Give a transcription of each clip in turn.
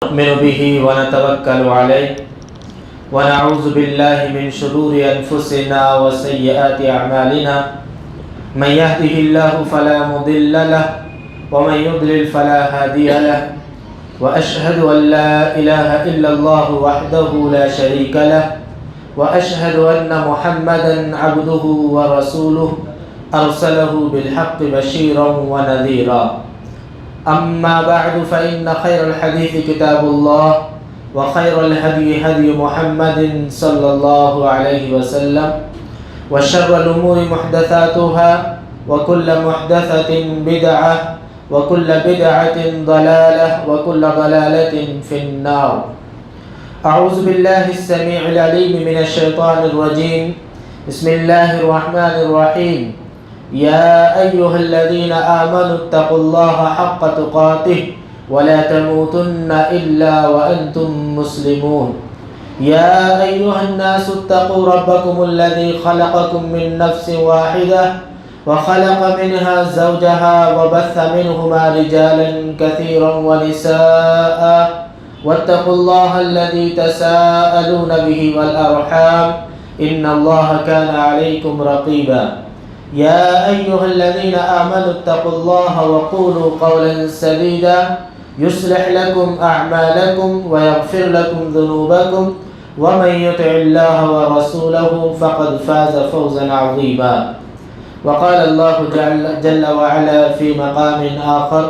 نؤمن به ونتوكل عليه ونعوذ بالله من شرور أنفسنا وسيئات أعمالنا من يهده الله فلا مضل له ومن يضلل فلا هادي له وأشهد أن لا إله إلا الله وحده لا شريك له وأشهد أن محمدا عبده ورسوله أرسله بالحق بشيرا ونذيرا أما بعد فإن خير الحديث كتاب الله وخير الهدي هدي محمد صلى الله عليه وسلم وشر الأمور محدثاتها وكل محدثة بدعة وكل بدعة ضلالة وكل ضلالة في النار. أعوذ بالله السميع العليم من الشيطان الرجيم. بسم الله الرحمن الرحيم. يا أيها الذين آمنوا اتقوا الله حق تقاته ولا تموتن إلا وأنتم مسلمون. يا أيها الناس اتقوا ربكم الذي خلقكم من نفس واحدة وخلق منها زوجها وبث منهما رجالا كثيرا ونساء واتقوا الله الذي تساءلون به والأرحام إن الله كان عليكم رقيبا. يا أيها الذين آمنوا اتقوا الله وقولوا قولا سديدا يصلح لكم أعمالكم ويغفر لكم ذنوبكم ومن يطع الله ورسوله فقد فاز فوزا عظيما. وقال الله جل وعلا في مقام آخر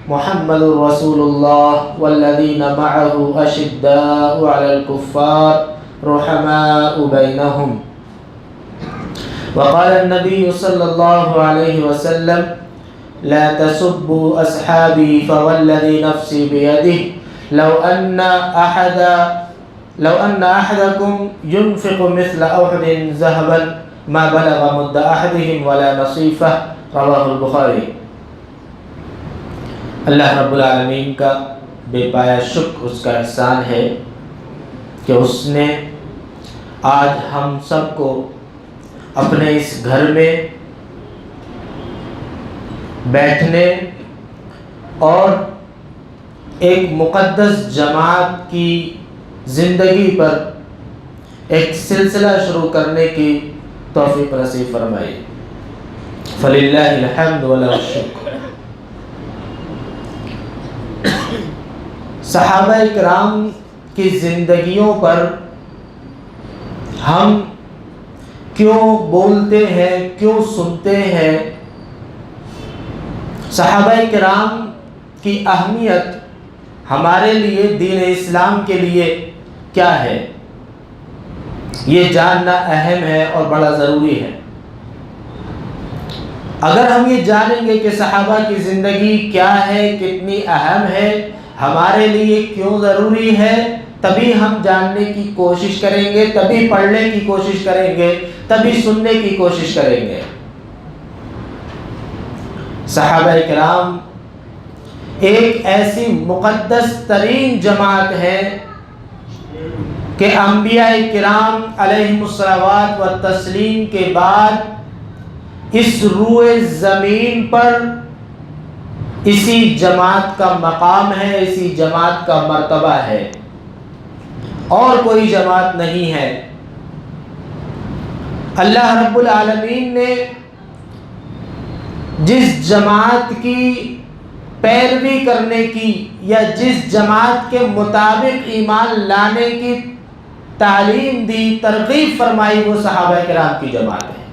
محمد رسول الله والذين معه أشداء على الكفار رحماء بينهم. وقال النبي صلى الله عليه وسلم لا تسبوا أصحابي فوالذي نفسي بيده لو أن أحدكم ينفق مثل أحد ذهبا ما بلغ مد أحدهم ولا نصيفه. رواہ البخاری. اللہ رب العالمین کا بے پایا شکر اس کا احسان ہے کہ اس نے آج ہم سب کو اپنے اس گھر میں بیٹھنے اور ایک مقدس جماعت کی زندگی پر ایک سلسلہ شروع کرنے کی توفیق نصیب فرمائی. فللہ الحمد ولہ الشکر. صحابہ کرام کی زندگیوں پر ہم کیوں بولتے ہیں، کیوں سنتے ہیں؟ صحابہ کرام کی اہمیت ہمارے لیے، دین اسلام کے لیے کیا ہے، یہ جاننا اہم ہے اور بڑا ضروری ہے. اگر ہم یہ جانیں گے کہ صحابہ کی زندگی کیا ہے، کتنی اہم ہے، ہمارے لیے کیوں ضروری ہے، تبھی ہم جاننے کی کوشش کریں گے، تبھی پڑھنے کی کوشش کریں گے، تبھی سننے کی کوشش کریں گے. صحابہ کرام ایک ایسی مقدس ترین جماعت ہے کہ انبیاء کرام علیہم الصلوات والتسلیم کے بعد اس روئے زمین پر اسی جماعت کا مقام ہے، اسی جماعت کا مرتبہ ہے، اور کوئی جماعت نہیں ہے. اللہ رب العالمین نے جس جماعت کی پیروی کرنے کی یا جس جماعت کے مطابق ایمان لانے کی تعلیم دی، ترغیب فرمائی، وہ صحابہ کرام کی جماعت ہے.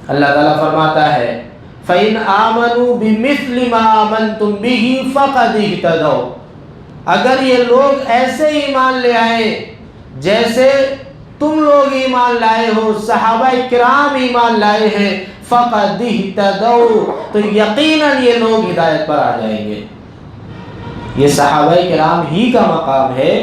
اللہ تعالیٰ فرماتا ہے فَإِنْ آمَنُوا بِمِثْلِ مَا آمَنْتُمْ بِهِ فَقَدِ اهْتَدَوْا. اگر یہ لوگ ایسے ایمان لے آئے جیسے تم لوگ ایمان لائے ہو، صحابہ کرام ایمان لائے ہیں، فَقَدِ اهْتَدَوْا، تو یقیناً یہ لوگ ہدایت پر آ جائیں گے. یہ صحابہ کرام ہی کا مقام ہے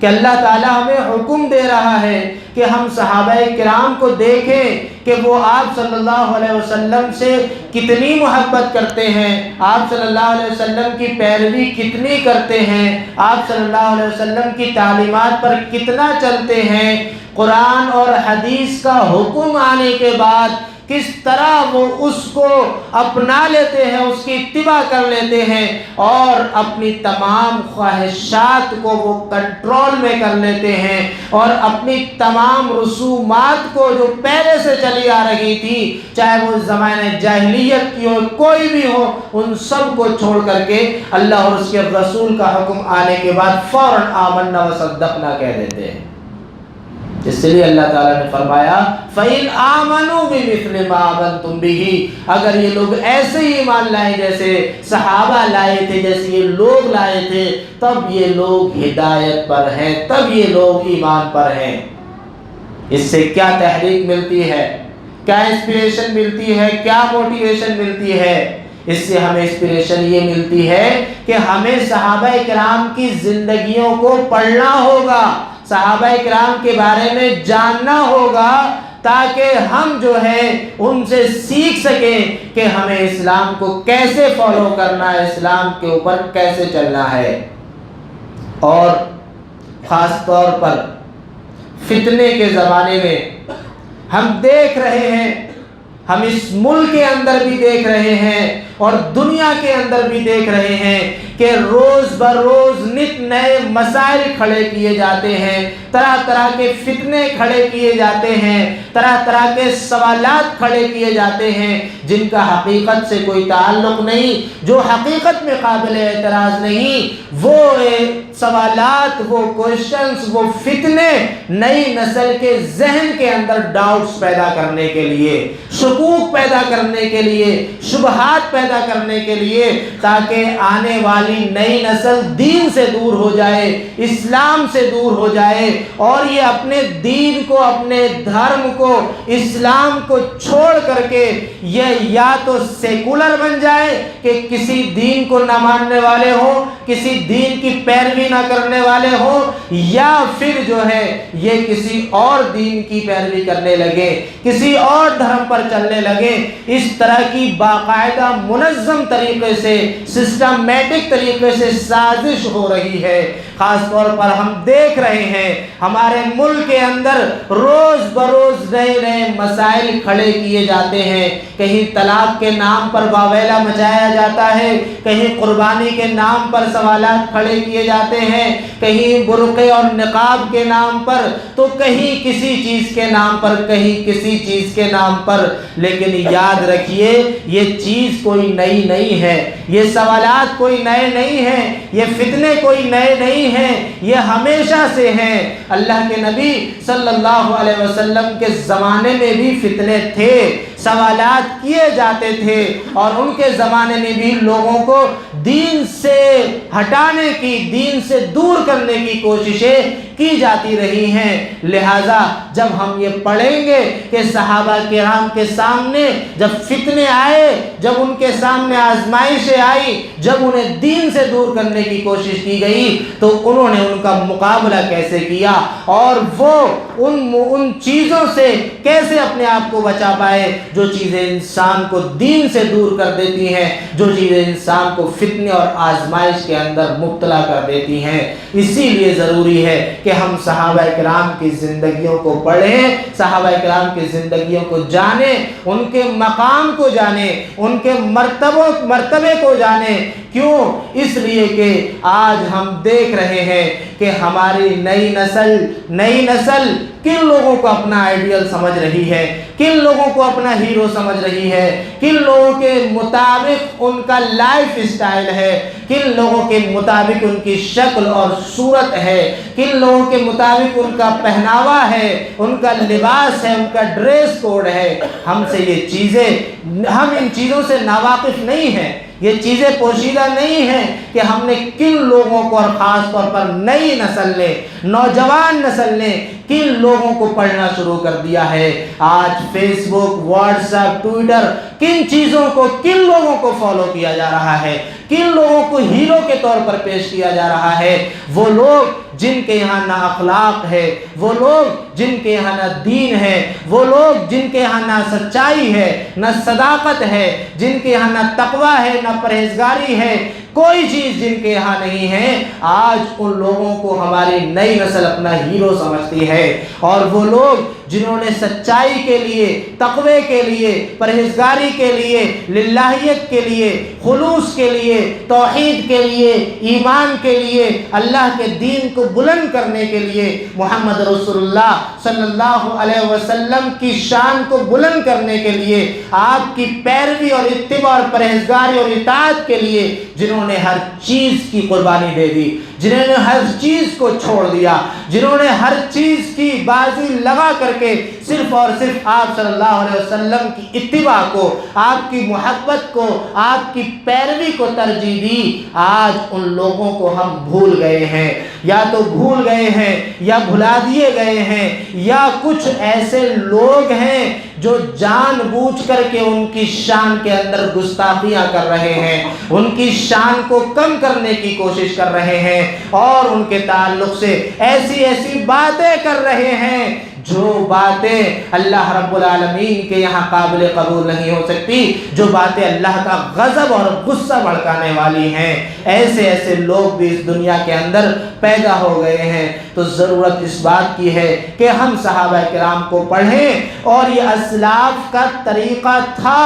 کہ اللہ تعالیٰ ہمیں حکم دے رہا ہے کہ ہم صحابہ کرام کو دیکھیں کہ وہ آپ صلی اللہ علیہ وسلم سے کتنی محبت کرتے ہیں، آپ صلی اللہ علیہ وسلم کی پیروی کتنی کرتے ہیں، آپ صلی اللہ علیہ وسلم کی تعلیمات پر کتنا چلتے ہیں. قرآن اور حدیث کا حکم آنے کے بعد کس طرح وہ اس کو اپنا لیتے ہیں، اس کی اتباع کر لیتے ہیں اور اپنی تمام خواہشات کو وہ کنٹرول میں کر لیتے ہیں اور اپنی تمام رسومات کو جو پہلے سے چلی آ رہی تھی، چاہے وہ زمانہ جاہلیت کی ہو، کوئی بھی ہو، ان سب کو چھوڑ کر کے اللہ اور اس کے رسول کا حکم آنے کے بعد فوراً آمنا و صدقنا کہہ دیتے ہیں۔ اس لیے اللہ تعالیٰ نے فرمایا فَإِنْ آمَنُوا بِمِثْلِ مَا آمَنْتُمْ بِهِ، اگر یہ لوگ ایسے ہی ایمان لائیں جیسے صحابہ لائے تھے، جیسے یہ لوگ لائے تھے، تب یہ لوگ ہدایت پر ہیں، تب یہ لوگ ایمان پر ہیں۔ اس سے کیا تحریک ملتی ہے، کیا انسپریشن ملتی ہے، کیا موٹیویشن ملتی ہے؟ اس سے ہمیں انسپریشن یہ ملتی ہے کہ ہمیں صحابہ کرام کی زندگیوں کو پڑھنا ہوگا، صحابہ کرام کے بارے میں جاننا ہوگا، تاکہ ہم جو ہے ان سے سیکھ سکیں کہ ہمیں اسلام کو کیسے فالو کرنا ہے، اسلام کے اوپر کیسے چلنا ہے۔ اور خاص طور پر فتنے کے زمانے میں ہم دیکھ رہے ہیں، ہم اس ملک کے اندر بھی دیکھ رہے ہیں اور دنیا کے اندر بھی دیکھ رہے ہیں کہ روز بروز نت نئے مسائل کھڑے کیے جاتے ہیں، طرح طرح کے فتنے کھڑے کیے جاتے ہیں، طرح طرح کے سوالات کھڑے کیے جاتے ہیں جن کا حقیقت سے کوئی تعلق نہیں، جو حقیقت میں قابل اعتراض نہیں، وہ سوالات، وہ کوشچنز، وہ فتنے نئی نسل کے ذہن کے اندر ڈاؤٹس پیدا کرنے کے لیے، شکوک پیدا کرنے کے لیے، شبہات پیدا کرنے کے لیے، تاکہ آنے والی نئی نسل دین سے دور ہو جائے، اسلام سے دور ہو جائے اور یہ اپنے دین کو، اپنے دھرم کو، اسلام کو چھوڑ کر کے یہ یا تو سیکولر بن جائے کہ کسی دین کو نہ ماننے والے ہوں، کسی دین کی پیروی نہ کرنے والے ہوں، یا پھر جو ہے یہ کسی اور دین کی پیروی کرنے لگے، کسی اور دھرم پر چلنے لگے۔ اس طرح کی باقاعدہ منظم طریقے سے، سسٹمیٹک طریقے سے سازش ہو رہی ہے۔ خاص طور پر ہم دیکھ رہے ہیں ہمارے ملک کے اندر روز بروز نئے نئے مسائل کھڑے کیے جاتے ہیں، کہیں طلاق کے نام پر واویلا مچایا جاتا ہے، کہیں قربانی کے نام پر سوالات کھڑے کیے جاتے ہیں، کہیں برقعے اور نقاب کے نام پر، تو کہیں کسی چیز کے نام پر، کہیں کسی چیز کے نام پر۔ لیکن یاد رکھیے یہ چیز کوئی نئی نہیں ہے، یہ سوالات کوئی نئے نہیں ہیں، یہ فتنے کوئی نئے نہیں ہیں، یہ ہمیشہ سے ہیں۔ اللہ کے نبی صلی اللہ علیہ وسلم کے زمانے میں بھی فتنے تھے، سوالات کیے جاتے تھے اور ان کے زمانے میں بھی لوگوں کو دین سے ہٹانے کی، دین سے دور کرنے کی کوششیں کی جاتی رہی ہیں۔ لہٰذا جب ہم یہ پڑھیں گے کہ صحابہ کرام کے سامنے جب فتنے آئے، جب ان کے سامنے آزمائشیں آئی، جب انہیں دین سے دور کرنے کی کوشش کی گئی، تو انہوں نے ان کا مقابلہ کیسے کیا اور وہ ان چیزوں سے کیسے اپنے آپ کو بچا پائے جو چیزیں انسان کو دین سے دور کر دیتی ہیں، جو چیزیں انسان کو فتنے اور آزمائش کے اندر مبتلا کر دیتی ہیں۔ اسی لیے ضروری ہے کہ ہم صحابہ کرام کی زندگیوں کو پڑھیں، صحابہ کرام کی زندگیوں کو جانیں، ان کے مقام کو جانیں، ان کے مرتبے کو جانیں۔ کیوں؟ اس لیے کہ آج ہم دیکھ رہے ہیں کہ ہماری نئی نسل کن لوگوں کو اپنا آئیڈیل سمجھ رہی ہے، کن لوگوں کو اپنا ہیرو سمجھ رہی ہے، کن لوگوں کے مطابق ان کا لائف اسٹائل ہے، کن لوگوں کے مطابق ان کی شکل اور صورت ہے، کن لوگوں کے مطابق ان کا پہناوا ہے، ان کا لباس ہے، ان کا ڈریس کوڈ ہے۔ ہم سے یہ چیزیں، ہم ان چیزوں سے ناواقف نہیں ہیں، یہ چیزیں پوشیدہ نہیں ہیں کہ ہم نے کن لوگوں کو، اور خاص طور پر نئی نسل نے، نوجوان نسل نے کن لوگوں کو پڑھنا شروع کر دیا ہے۔ آج فیس بک، واٹس ایپ، ٹویٹر، کن چیزوں کو، کن لوگوں کو فالو کیا جا رہا ہے، کن لوگوں کو ہیرو کے طور پر پیش کیا جا رہا ہے؟ وہ لوگ جن کے یہاں نہ اخلاق ہے، وہ لوگ جن کے یہاں نہ دین ہے، وہ لوگ جن کے یہاں نہ سچائی ہے، نہ صداقت ہے، جن کے یہاں نہ تقویٰ ہے، نہ پرہیزگاری ہے، کوئی چیز جن کے یہاں نہیں ہے، آج ان لوگوں کو ہماری نئی نسل اپنا ہیرو سمجھتی ہے۔ اور وہ لوگ جنہوں نے سچائی کے لیے، تقوی کے لیے، پرہیزگاری کے لیے، للہیت کے لیے، خلوص کے لیے، توحید کے لیے، ایمان کے لیے، اللہ کے دین کو بلند کرنے کے لیے، محمد رسول اللہ صلی اللہ علیہ وسلم کی شان کو بلند کرنے کے لیے، آپ کی پیروی اور اتباع اور پرہیزگاری اور اطاعت کے لیے جنہوں نے ہر چیز کی قربانی دے دی، جنہوں نے ہر چیز کو چھوڑ دیا، جنہوں نے ہر چیز کی بازی لگا کر کے صرف اور صرف آپ صلی اللہ علیہ وسلم کی اتباع کو، آپ کی محبت کو، آپ کی پیروی کو ترجیح دی، آج ان لوگوں کو ہم بھول گئے ہیں، یا تو بھول گئے ہیں یا بھلا دیے گئے ہیں، یا کچھ ایسے لوگ ہیں جو جان بوجھ کر کے ان کی شان کے اندر گستاخیاں کر رہے ہیں، ان کی شان کو کم کرنے کی کوشش کر رہے ہیں، اور ان کے تعلق سے ایسی ایسی باتیں کر رہے ہیں جو باتیں اللہ رب العالمین کے یہاں قابل قبول نہیں ہو سکتی، جو باتیں اللہ کا غضب اور غصہ بھڑکانے والی ہیں۔ ایسے ایسے لوگ بھی اس دنیا کے اندر پیدا ہو گئے ہیں۔ تو ضرورت اس بات کی ہے کہ ہم صحابہ کرام کو پڑھیں، اور یہ اسلاف کا طریقہ تھا،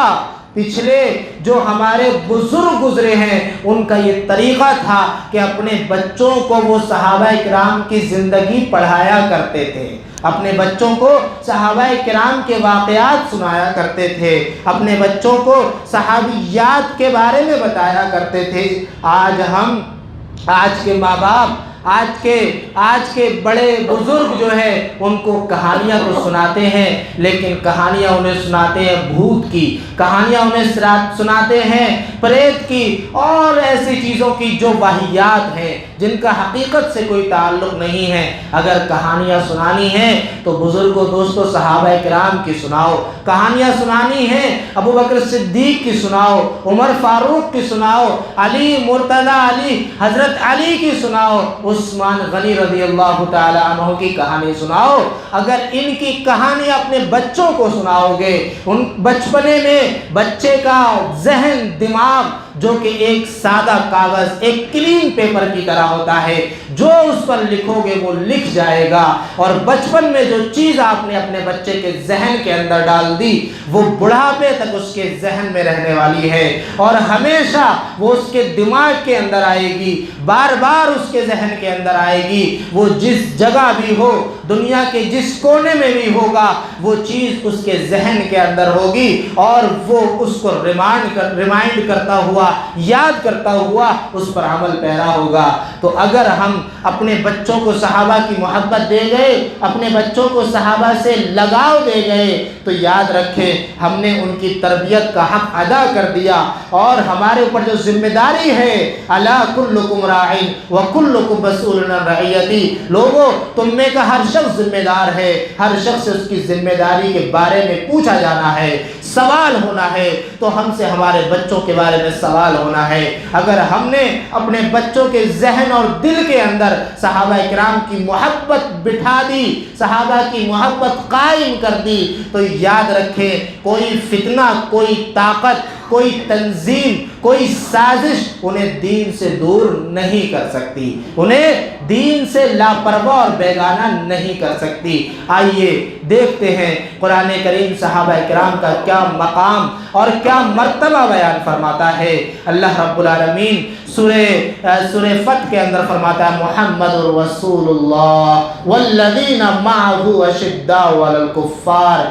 پچھلے جو ہمارے بزرگ گزرے ہیں ان کا یہ طریقہ تھا کہ اپنے بچوں کو وہ صحابہ کرام کی زندگی پڑھایا کرتے تھے، اپنے بچوں کو صحابہ کرام کے واقعات سنایا کرتے تھے، اپنے بچوں کو صحابیات کے بارے میں بتایا کرتے تھے۔ آج کے ماں باپ، آج کے بڑے بزرگ جو ہیں ان کو کہانیاں تو سناتے ہیں، لیکن کہانیاں انہیں سناتے ہیں بھوت کی، کہانیاں انہیں سناتے ہیں پریت کی اور ایسی چیزوں کی جو واہیات ہیں، جن کا حقیقت سے کوئی تعلق نہیں ہے۔ اگر کہانیاں سنانی ہیں تو بزرگوں دوستوں صحابہ کرام کی سناؤ، کہانیاں سنانی ہیں ابو بکر صدیق کی سناؤ، عمر فاروق کی سناؤ، علی مرتضی علی، حضرت علی کی سناؤ، عثمان غنی رضی اللہ تعالی عنہ کی کہانی سناؤ۔ اگر ان کی کہانیاں اپنے بچوں کو سناؤ گے، ان بچپنے میں بچے کا ذہن، دماغ جو کہ ایک سادہ کاغذ، ایک کلین پیپر کی طرح ہوتا ہے، جو اس پر لکھو گے وہ لکھ جائے گا، اور بچپن میں جو چیز آپ نے اپنے بچے کے ذہن کے اندر ڈال دی وہ بڑھاپے تک اس کے ذہن میں رہنے والی ہے، اور ہمیشہ وہ اس کے دماغ کے اندر آئے گی، بار بار اس کے ذہن کے اندر آئے گی۔ وہ جس جگہ بھی ہو، دنیا کے جس کونے میں بھی ہوگا، وہ چیز اس کے ذہن کے اندر ہوگی، اور وہ اس کو ریمائنڈ کرتا ہوا، یاد کرتا ہوا اس پر عمل پیرا ہوگا۔ تو اگر ہم اپنے بچوں کو صحابہ کی محبت دے گئے، اپنے بچوں کو صحابہ سے لگاؤ دے گئے، تو یاد رکھیں ہم نے ان کی تربیت کا حق ادا کر دیا، اور ہمارے اوپر جو ذمہ داری ہے، الا کلکم راع وکلکم مسئول عن رعیتی، لوگوں تم میں کا ہر شخص ذمہ دار ہے، ہر شخص اس کی ذمہ داری کے بارے میں پوچھا جانا ہے، سوال ہونا ہے۔ تو ہم سے ہمارے بچوں کے بارے میں سوال ہونا ہے۔ اگر ہم نے اپنے بچوں کے ذہن اور دل کے اندر صحابہ کرام کی محبت بٹھا دی، صحابہ کی محبت قائم کر دی، تو یاد رکھیں کوئی فتنہ، کوئی طاقت، کوئی تنظیم، کوئی سازش انہیں دین سے دور نہیں کر سکتی، انہیں دین سے لاپرواہ اور بیگانہ نہیں کر سکتی۔ آئیے دیکھتے ہیں قرآن کریم صحابہ کرام کا کیا مقام اور کیا مرتبہ بیان فرماتا ہے۔ اللہ رب العالمین سورہ فتح کے اندر فرماتا ہے محمد رسول اللہ والذین معہ اشداء علی الکفار،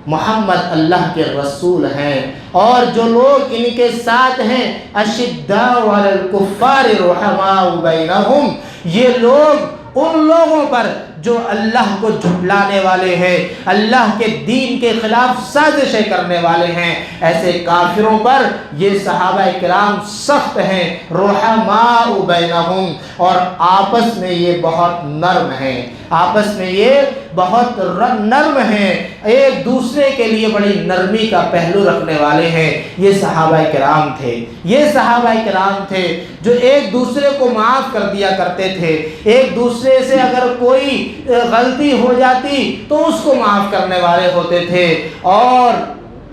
محمد اللہ کے رسول ہیں اور جو لوگ ان کے ساتھ ہیں اشداء علی الکفار رحماء بینہم، یہ لوگ ان لوگوں پر جو اللہ کو جھٹلانے والے ہیں، اللہ کے دین کے خلاف سازشیں کرنے والے ہیں، ایسے کافروں پر یہ صحابہ کرام سخت ہیں، رحماء بینہم، اور آپس میں یہ بہت نرم ہیں، آپس میں یہ بہت نرم ہیں، ایک دوسرے کے لیے بڑی نرمی کا پہلو رکھنے والے ہیں۔ یہ صحابہ کرام تھے، یہ صحابہ کرام تھے جو ایک دوسرے کو معاف کر دیا کرتے تھے، ایک دوسرے سے اگر کوئی غلطی ہو جاتی تو اس کو معاف کرنے والے ہوتے تھے، اور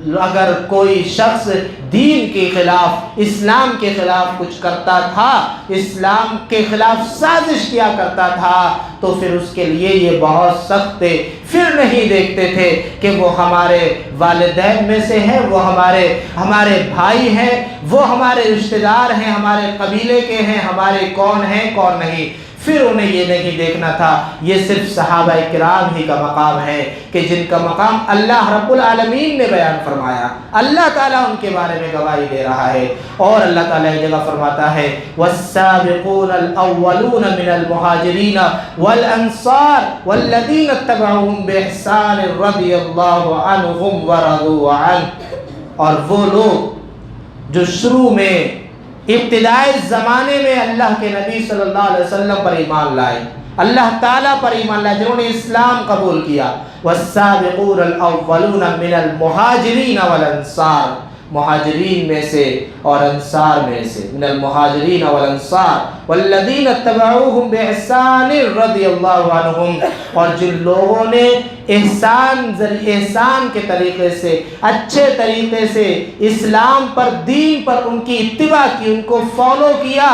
اگر کوئی شخص دین کے خلاف، اسلام کے خلاف کچھ کرتا تھا، اسلام کے خلاف سازش کیا کرتا تھا، تو پھر اس کے لیے یہ بہت سخت تھے۔ پھر نہیں دیکھتے تھے کہ وہ ہمارے والدین میں سے ہیں، وہ ہمارے بھائی ہیں، وہ ہمارے رشتہ دار ہیں، ہمارے قبیلے کے ہیں، ہمارے کون ہیں کون نہیں۔ پھر انہیں یہ نہیں دیکھنا تھا، یہ صرف صحابہ کرام ہی کا مقام ہے کہ جن کا مقام اللہ رب العالمین نے بیان فرمایا۔ اللہ تعالیٰ ان کے بارے میں گواہی دے رہا ہے، اور اللہ تعالیٰ ایک جگہ فرماتا ہے والسابقون الاولون من المہاجرین والانصار والذین اتبعوهم باحسان رضی اللہ عنہم ورضوا عنہ، اور وہ لوگ جو شروع میں ابتدائی زمانے میں اللہ کے نبی صلی اللہ علیہ وسلم پر ایمان لائے، اللہ تعالیٰ پر ایمان لائے، جنہوں نے اسلام قبول کیا، والسابقون الاولون من المہاجرین والانصار، مہاجرین میں سے اور انصار میں سے، من المہاجرین والانصار والذین اتبعوهم باحسان رضی اللہ عنہم، اور جن لوگوں نے احسان کے طریقے سے، اچھے طریقے سے اسلام پر، دین پر ان کی اتباع کی، ان کو فالو کیا،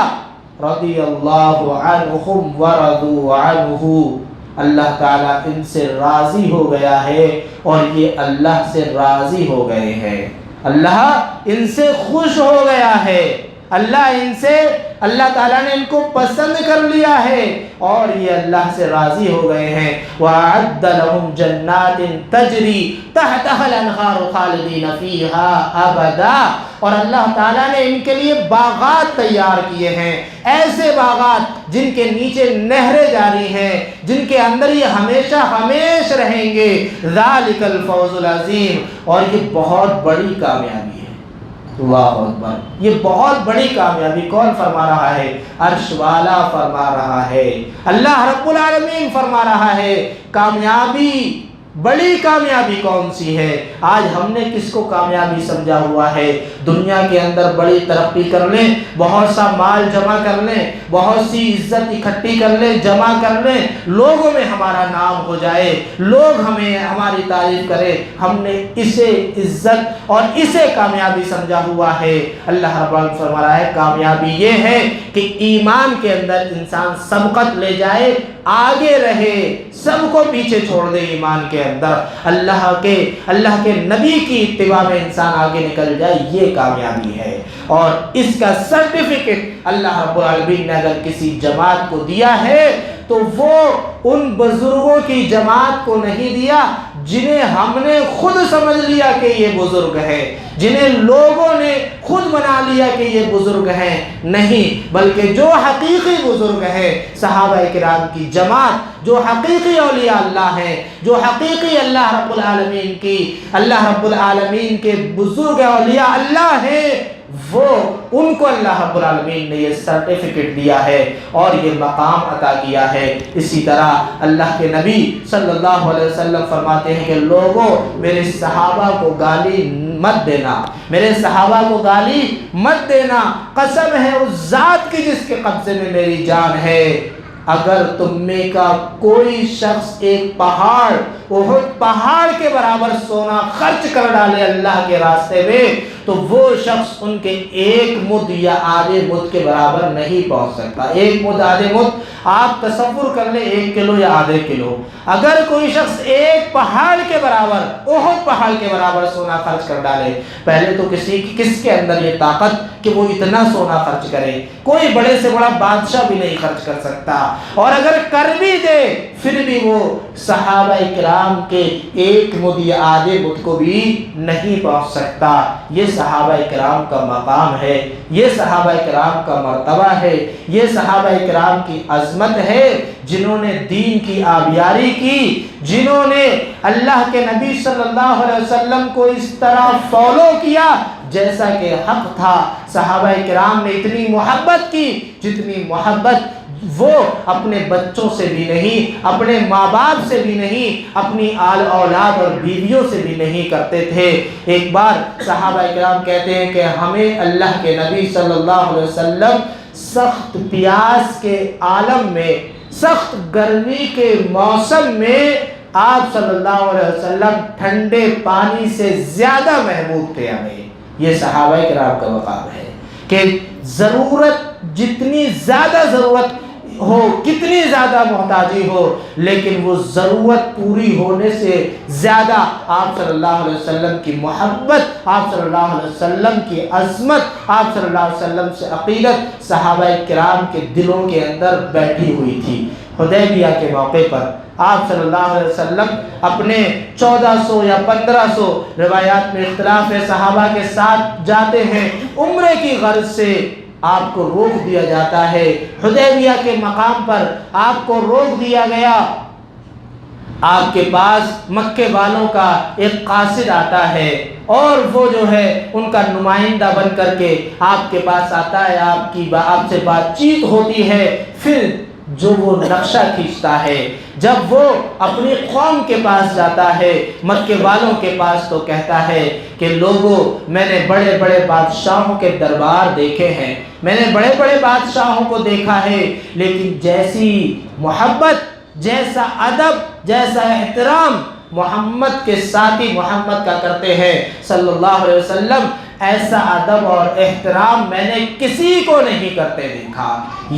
رضی اللہ عنہم ورضوا عنہ، اللہ تعالیٰ ان سے راضی ہو گیا ہے اور یہ اللہ سے راضی ہو گئے ہیں، اللہ ان سے خوش ہو گیا ہے، اللہ تعالیٰ نے ان کو پسند کر لیا ہے اور یہ اللہ سے راضی ہو گئے ہیں۔ وَأَعَدَّ لَهُمْ جَنَّاتٍ تَجْرِي تَحْتَهَا الْأَنْهَارُ خَالِدِينَ فِيهَا أَبَدًا، اور اللہ تعالیٰ نے ان کے لیے باغات تیار کیے ہیں، ایسے باغات جن کے نیچے نہریں جاری ہیں، جن کے اندر یہ ہمیشہ ہمیش رہیں گے۔ ذَلِكَ الْفَوْزُ الْعَظِيمُ، اور یہ بہت بڑی کامیابی ہے۔ اللہ اکبر، یہ بہت بڑی کامیابی کون فرما رہا ہے؟ عرش والا فرما رہا ہے، اللہ رب العالمین فرما رہا ہے۔ کامیابی، بڑی کامیابی کون سی ہے؟ آج ہم نے کس کو کامیابی سمجھا ہوا ہے؟ دنیا کے اندر بڑی ترقی کر لیں، بہت سا مال جمع کر لیں، بہت سی عزت اکٹھی کر لیں، جمع کر لیں، لوگوں میں ہمارا نام ہو جائے، لوگ ہماری تعریف کریں، ہم نے اسے عزت اور اسے کامیابی سمجھا ہوا ہے۔ اللہ رب العالمین فرما رہا ہے کامیابی یہ ہے کہ ایمان کے اندر انسان سبقت لے جائے، آگے رہے، سب کو پیچھے چھوڑ دے، ایمان کے اندر اللہ کے نبی کی اتباع میں انسان آگے نکل جائے، یہ کامیابی ہے۔ اور اس کا سرٹیفکیٹ اللہ رب العالمین نے اگر کسی جماعت کو دیا ہے تو وہ ان بزرگوں کی جماعت کو نہیں دیا جنہیں ہم نے خود سمجھ لیا کہ یہ بزرگ ہیں، جنہیں لوگوں نے خود بنا لیا کہ یہ بزرگ ہیں، نہیں، بلکہ جو حقیقی بزرگ ہیں، صحابہ کرام کی جماعت، جو حقیقی اولیاء اللہ ہیں، جو حقیقی اللہ رب العالمین کے بزرگ اولیاء اللہ ہیں، وہ ان کو اللہ رب العالمین نے یہ سرٹیفکیٹ دیا ہے اور یہ مقام عطا کیا ہے۔ اسی طرح اللہ کے نبی صلی اللہ علیہ وسلم فرماتے ہیں کہ لوگوں، میرے صحابہ کو گالی مت دینا، میرے صحابہ کو گالی مت دینا، قسم ہے اس ذات کی جس کے قبضے میں میری جان ہے، اگر تم میں کا کوئی شخص ایک پہاڑ، احد پہاڑ کے برابر سونا خرچ کر ڈالے اللہ کے راستے میں، تو وہ شخص ان کے ایک مد یا آدھے مد کے برابر نہیں پہنچ سکتا۔ ایک مد، آدھے مد، آپ تصور کر لیں 1 کلو یا آدھے کلو، اگر کوئی شخص ایک پہاڑ کے برابر، احد پہاڑ کے برابر سونا خرچ کر ڈالے، پہلے تو کس کے اندر یہ طاقت کہ وہ اتنا سونا خرچ کرے؟ کوئی بڑے سے بڑا بادشاہ بھی نہیں خرچ کر سکتا، اور اگر کر بھی دے پھر بھی وہ صحابہ کرام کے 1 مد یا آدھے مد کو بھی نہیں پہنچ سکتا۔ یہ صحابہ کرام کا مقام ہے، یہ صحابہ کرام کا مرتبہ ہے، یہ صحابہ کرام کی عظمت ہے، جنہوں نے دین کی آبیاری کی، جنہوں نے اللہ کے نبی صلی اللہ علیہ وسلم کو اس طرح فالو کیا جیسا کہ حق تھا۔ صحابہ کرام نے اتنی محبت کی جتنی محبت وہ اپنے بچوں سے بھی نہیں، اپنے ماں باپ سے بھی نہیں، اپنی آل اولاد اور بیویوں سے بھی نہیں کرتے تھے۔ ایک بار صحابہ کرام کہتے ہیں کہ ہمیں اللہ کے نبی صلی اللہ علیہ وسلم سخت پیاس کے عالم میں، سخت گرمی کے موسم میں آپ صلی اللہ علیہ وسلم ٹھنڈے پانی سے زیادہ محبوب تھے ہمیں۔ یہ صحابہ کرام کا مقام ہے کہ ضرورت جتنی زیادہ ضرورت ہو، کتنی زیادہ محتاجی ہو، لیکن وہ ضرورت پوری ہونے سے زیادہ آپ صلی اللہ علیہ وسلم کی محبت، آپ صلی اللہ علیہ وسلم کی عظمت، آپ صلی اللہ علیہ وسلم سے عقیدت صحابہ کرام کے دلوں کے اندر بیٹھی ہوئی تھی۔ حدیبیہ کے موقع پر آپ صلی اللہ علیہ وسلم اپنے 1400 یا 1500 روایات میں اختلاف ہے، صحابہ کے ساتھ جاتے ہیں عمرے کی غرض سے۔ آپ کو روک دیا جاتا ہے حدیبیہ کے مقام پر، آپ کو روک دیا گیا۔ آپ کے پاس مکے والوں کا ایک قاصد آتا ہے اور وہ جو ہے ان کا نمائندہ بن کر کے آپ کے پاس آتا ہے، آپ سے بات چیت ہوتی ہے۔ پھر جو وہ نقشہ کھینچتا ہے، جب وہ اپنی قوم کے پاس جاتا ہے، مکے والوں کے پاس، تو کہتا ہے کہ لوگوں، میں نے بڑے بڑے بادشاہوں کے دربار دیکھے ہیں، میں نے بڑے بڑے بادشاہوں کو دیکھا ہے، لیکن جیسی محبت، جیسا ادب، جیسا احترام محمد کے ساتھی محمد کا کرتے ہیں صلی اللہ علیہ وسلم، ایسا ادب اور احترام میں نے کسی کو نہیں کرتے دیکھا۔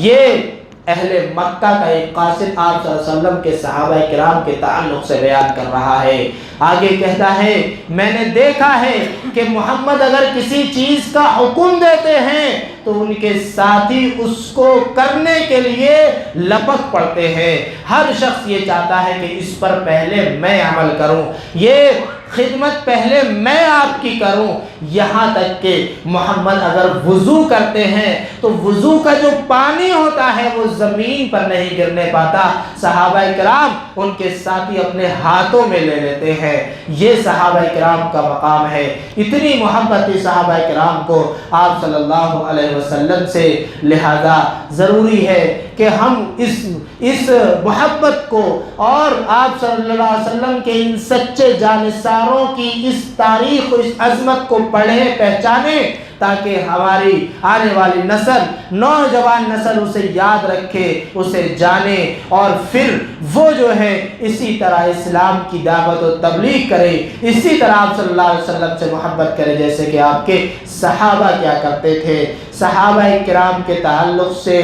یہ اہل مکہ کا ایک قاصد آپ صلی اللہ علیہ وسلم کے صحابہ کرام کے تعلق سے بیان کر رہا ہے۔ آگے کہتا ہے، میں نے دیکھا ہے کہ محمد اگر کسی چیز کا حکم دیتے ہیں تو ان کے ساتھی اس کو کرنے کے لیے لپک پڑتے ہیں۔ ہر شخص یہ چاہتا ہے کہ اس پر پہلے میں عمل کروں، یہ خدمت پہلے میں آپ کی کروں۔ یہاں تک کہ محمد اگر وضو کرتے ہیں تو وضو کا جو پانی ہوتا ہے وہ زمین پر نہیں گرنے پاتا، صحابہ کرام ان کے ساتھی اپنے ہاتھوں میں لے لیتے ہیں۔ یہ صحابہ کرام کا مقام ہے۔ اتنی محبت تھی صحابہ کرام کو آپ صلی اللہ علیہ وسلم سے، لہذا ضروری ہے کہ ہم اس محبت کو اور آپ صلی اللہ علیہ وسلم کے ان سچے جانثاروں کی اس تاریخ، اس عظمت کو پڑھیں، پہچانیں، تاکہ ہماری آنے والی نسل، نوجوان نسل اسے یاد رکھے، اسے جانے، اور پھر وہ جو ہے اسی طرح اسلام کی دعوت و تبلیغ کرے، اسی طرح آپ صلی اللہ علیہ وسلم سے محبت کرے جیسے کہ آپ کے صحابہ کیا کرتے تھے۔ صحابہ کرام کے تعلق سے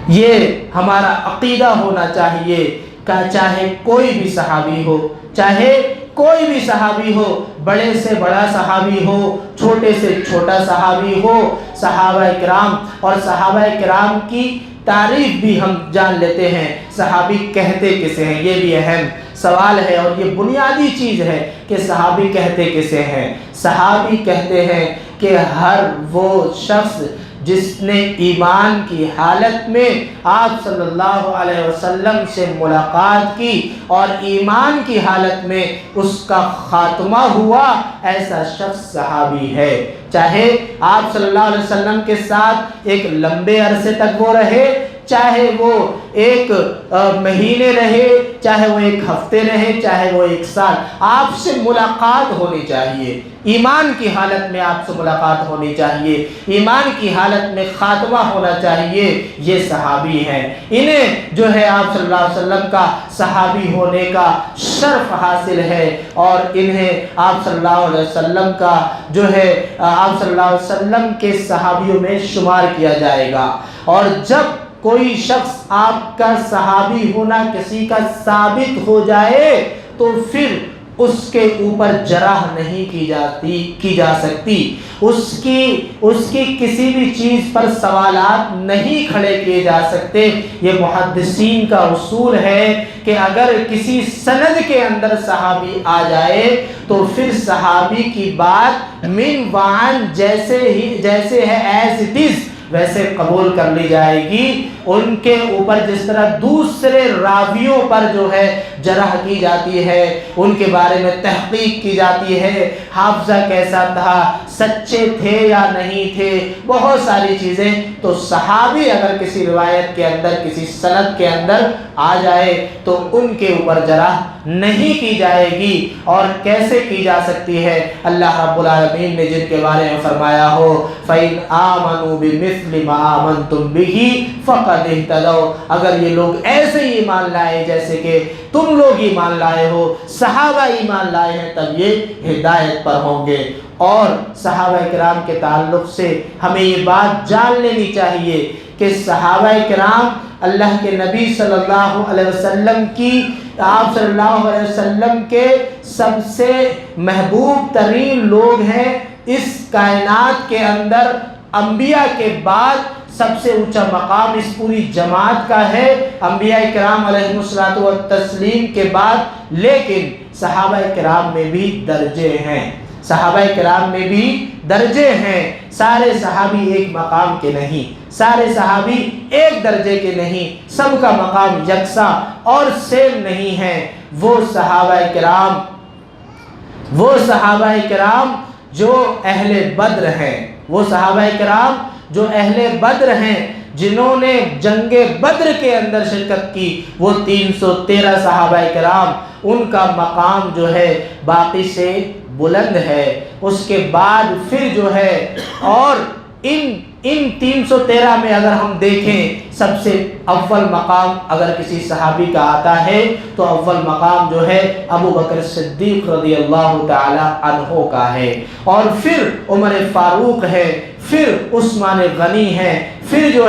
یہ ہمارا عقیدہ ہونا چاہیے کہ چاہے کوئی بھی صحابی ہو، چاہے کوئی بھی صحابی ہو، بڑے سے بڑا صحابی ہو، چھوٹے سے چھوٹا صحابی ہو، صحابہ کرام اور صحابہ کرام کی تعریف بھی ہم جان لیتے ہیں۔ صحابی کہتے کسے ہیں، یہ بھی اہم سوال ہے اور یہ بنیادی چیز ہے کہ صحابی کہتے کسے ہیں۔ صحابی کہتے ہیں کہ ہر وہ شخص جس نے ایمان کی حالت میں آپ صلی اللہ علیہ وسلم سے ملاقات کی اور ایمان کی حالت میں اس کا خاتمہ ہوا، ایسا شخص صحابی ہے۔ چاہے آپ صلی اللہ علیہ وسلم کے ساتھ ایک لمبے عرصے تک وہ رہے، چاہے وہ ایک مہینے رہے، چاہے وہ ایک ہفتے رہے، چاہے وہ ایک سال، آپ سے ملاقات ہونی چاہیے، ایمان کی حالت میں آپ سے ملاقات ہونی چاہیے، ایمان کی حالت میں خاتمہ ہونا چاہیے۔ یہ صحابی ہیں، انہیں جو ہے آپ صلی اللہ علیہ وسلم کا صحابی ہونے کا شرف حاصل ہے، اور انہیں آپ صلی اللہ علیہ وسلم کا جو ہے آپ صلی اللہ علیہ وسلم کے صحابیوں میں شمار کیا جائے گا۔ اور جب کوئی شخص آپ کا صحابی ہونا کسی کا ثابت ہو جائے تو پھر اس کے اوپر جرح نہیں کی جا سکتی، اس کی کسی بھی چیز پر سوالات نہیں کھڑے کیے جا سکتے۔ یہ محدثین کا اصول ہے کہ اگر کسی سند کے اندر صحابی آ جائے تو پھر صحابی کی بات من وعن جیسے ہے ایز اٹ از ویسے قبول کر لی جائے گی۔ ان کے اوپر جس طرح دوسرے راویوں پر جو ہے جرح کی جاتی ہے، ان کے بارے میں تحقیق کی جاتی ہے، حافظہ کیسا تھا، سچے تھے یا نہیں تھے، بہت ساری چیزیں، تو صحابی اگر کسی روایت کے اندر، کسی سند کے اندر آ جائے تو ان کے اوپر جرح نہیں کی جائے گی۔ اور کیسے کی جا سکتی ہے؟ اللہ رب العالمین نے جن کے بارے میں فرمایا ہو فَإِنْ آمَنُوا بِمِثْلِ مَا آمَنْتُمْ بِهِ فَقَدِ اهْتَدَوْا، اگر یہ لوگ ایسے ہی ایمان لائے جیسے کہ تم لوگ ایمان لائے ہو، صحابہ ایمان لائے ہیں، تب یہ ہدایت پر ہوں گے۔ اور صحابہ کرام کے تعلق سے ہمیں یہ بات جان لینی چاہیے کہ صحابہ کرام اللہ کے نبی صلی اللہ علیہ وسلم کی، آپ صلی اللہ علیہ وسلم کے سب سے محبوب ترین لوگ ہیں۔ اس کائنات کے اندر انبیاء کے بعد سب سے اونچا مقام اس پوری جماعت کا ہے، انبیاء کرام علیہ الصلوۃ والتسلیم کے بعد۔ لیکن صحابہ کرام میں بھی درجے ہیں، صحابہ کرام میں بھی درجے ہیں۔ سارے صحابی ایک مقام کے نہیں، سارے صحابی ایک درجے کے نہیں، سب کا مقام یکساں اور سیم نہیں ہے۔ وہ صحابہ کرام جو اہل بدر ہیں، وہ صحابہ کرام جو اہل بدر ہیں، جنہوں نے جنگ بدر کے اندر شرکت کی، وہ 313 صحابہ کرام، ان کا مقام جو ہے باقی سے بلند ہے۔ اس کے بعد پھر جو ہے اور ان 313 میں اگر ہم دیکھیں، سب سے اول مقام اگر کسی صحابی کا آتا ہے تو اول مقام جو ہے ابو بکر صدیق رضی اللہ تعالی عنہ کا ہے، اور پھر عمر فاروق ہے، پھر عثمان غنی ہے، پھر جو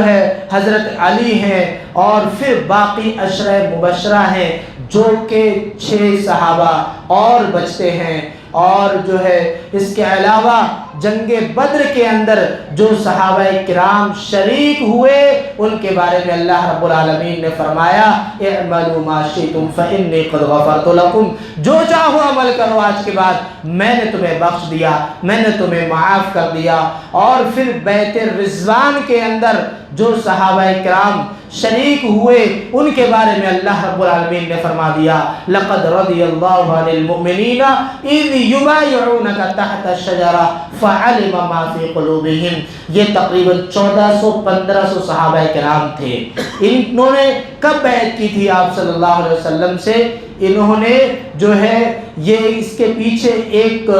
ہے حضرت علی ہیں، اور پھر باقی عشرہ مبشرہ ہیں، جو کہ 6 صحابہ اور بچتے ہیں۔ اور جو ہے اس کے علاوہ جنگ بدر کے اندر جو صحابہ کرام شریک ہوئے، ان کے بارے میں اللہ رب العالمین نے فرمایا اعملوا ما شئتم فإني قد غفرت لكم، جو چاہو عمل کرو، آج کے بعد میں نے تمہیں بخش دیا، میں نے تمہیں معاف کر دیا۔ اور پھر بیت رضوان کے اندر جو صحابہ کرام شریک ہوئے، ان کے بارے میں اللہ رب العالمین نے فرما دیا لقد رضی اللہ عن المؤمنین اذ یبایعونک تحت الشجرہ فعلم ما فی قلوبہم۔ یہ تقریباً 1400-1500 صحابہ کرام تھے۔ انہوں نے کب بیعت کی تھی آپ صلی اللہ علیہ وسلم سے؟ انہوں نے جو ہے یہ اس کے پیچھے ایک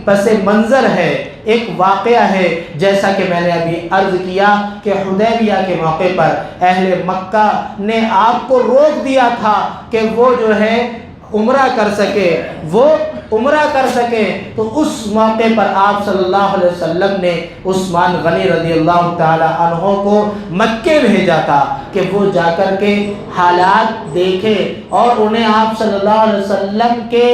پس منظر ہے، ایک واقعہ ہے، جیسا کہ میں نے ابھی عرض کیا کہ حدیبیہ کے موقع پر اہل مکہ نے آپ کو روک دیا تھا کہ وہ جو ہے عمرہ کر سکے، تو اس موقع پر آپ صلی اللہ علیہ وسلم نے عثمان غنی رضی اللہ تعالی عنہ کو مکے بھیجا تھا کہ وہ جا کر کے حالات دیکھے اور انہیں آپ صلی اللہ علیہ وسلم کے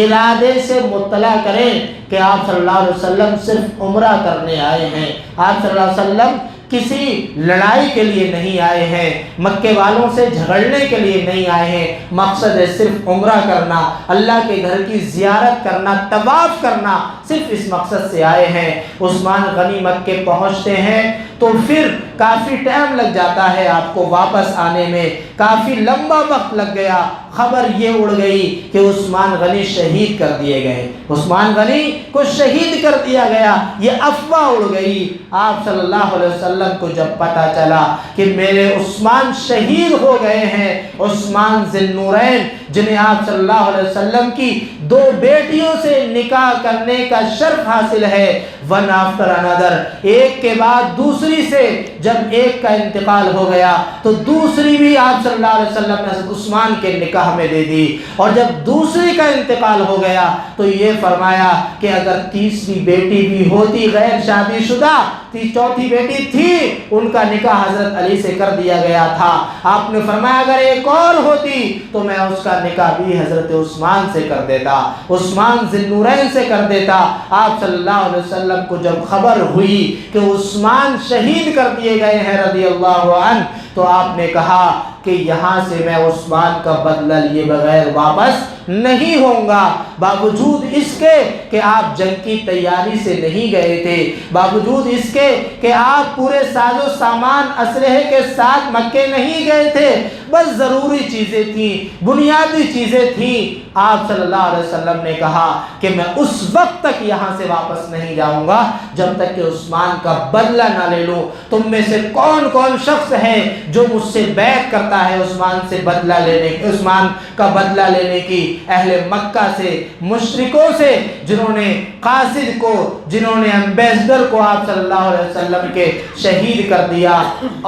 ارادے سے مطلع کریں کہ آپ صلی اللہ علیہ وسلم صرف عمرہ کرنے آئے ہیں، آپ صلی اللہ علیہ وسلم کسی لڑائی کے لیے نہیں آئے ہیں، مکے والوں سے جھگڑنے کے لیے نہیں آئے ہیں، مقصد ہے صرف عمرہ کرنا، اللہ کے گھر کی زیارت کرنا، طواف کرنا، صرف اس مقصد سے آئے ہیں۔ عثمان غنی مکے پہنچتے ہیں تو پھر کافی ٹائم لگ جاتا ہے آپ کو واپس آنے میں، کافی لمبا وقت لگ گیا۔ خبر یہ اڑ گئی کہ عثمان غنی شہید کر دیے گئے، عثمان غنی کو شہید کر دیا گیا، یہ افواہ اڑ گئی۔ آپ صلی اللہ علیہ وسلم کو جب پتہ چلا کہ میرے عثمان شہید ہو گئے ہیں، عثمان ذی النورین جنہیں آپ صلی اللہ علیہ وسلم کی 2 بیٹیوں سے نکاح کرنے کا شرف حاصل ہے، ون آفٹر انادر، ایک کے بعد دوسری سے جب ایک کا انتقال ہو گیا تو دوسری بھی آپ صلی اللہ علیہ وسلم نے حضرت عثمان کے نکاح میں دے دی، اور جب دوسری کا انتقال ہو گیا تو یہ فرمایا کہ اگر تیسری بیٹی بھی ہوتی غیر شادی شدہ، چوتھی بیٹی تھی، ان کا نکاح حضرت علی سے کر دیا گیا تھا، آپ نے فرمایا اگر ایک اور ہوتی تو میں اس کا نکاح بھی حضرت عثمان سے کر دیتا، عثمان ذی النورین سے کر دیتا۔ آپ صلی اللہ علیہ وسلم کو جب خبر ہوئی کہ عثمان شہید کر دیے گئے ہیں رضی اللہ عنہ، تو آپ نے کہا کہ یہاں سے میں عثمان کا بدلہ لیے بغیر واپس نہیں ہوں گا، باوجود اس کے کہ آپ جنگ کی تیاری سے نہیں گئے تھے، باوجود اس کے کہ آپ پورے ساز و سامان اسلحے کے ساتھ مکے نہیں گئے تھے، بس ضروری چیزیں تھیں، بنیادی چیزیں تھیں، آپ صلی اللہ علیہ وسلم نے کہا کہ میں اس وقت تک یہاں سے واپس نہیں جاؤں گا جب تک کہ عثمان کا بدلہ نہ لے لوں۔ تم میں سے کون کون شخص ہے جو مجھ سے بیعت کرتا ہے عثمان سے بدلہ لینے، عثمان کا بدلہ لینے کی؟ اہل مکہ سے، مشرکوں سے، جنہوں نے قاصد کو، جنہوں نے ایمبیسڈر کو آپ صلی اللہ علیہ وسلم کے شہید کر دیا۔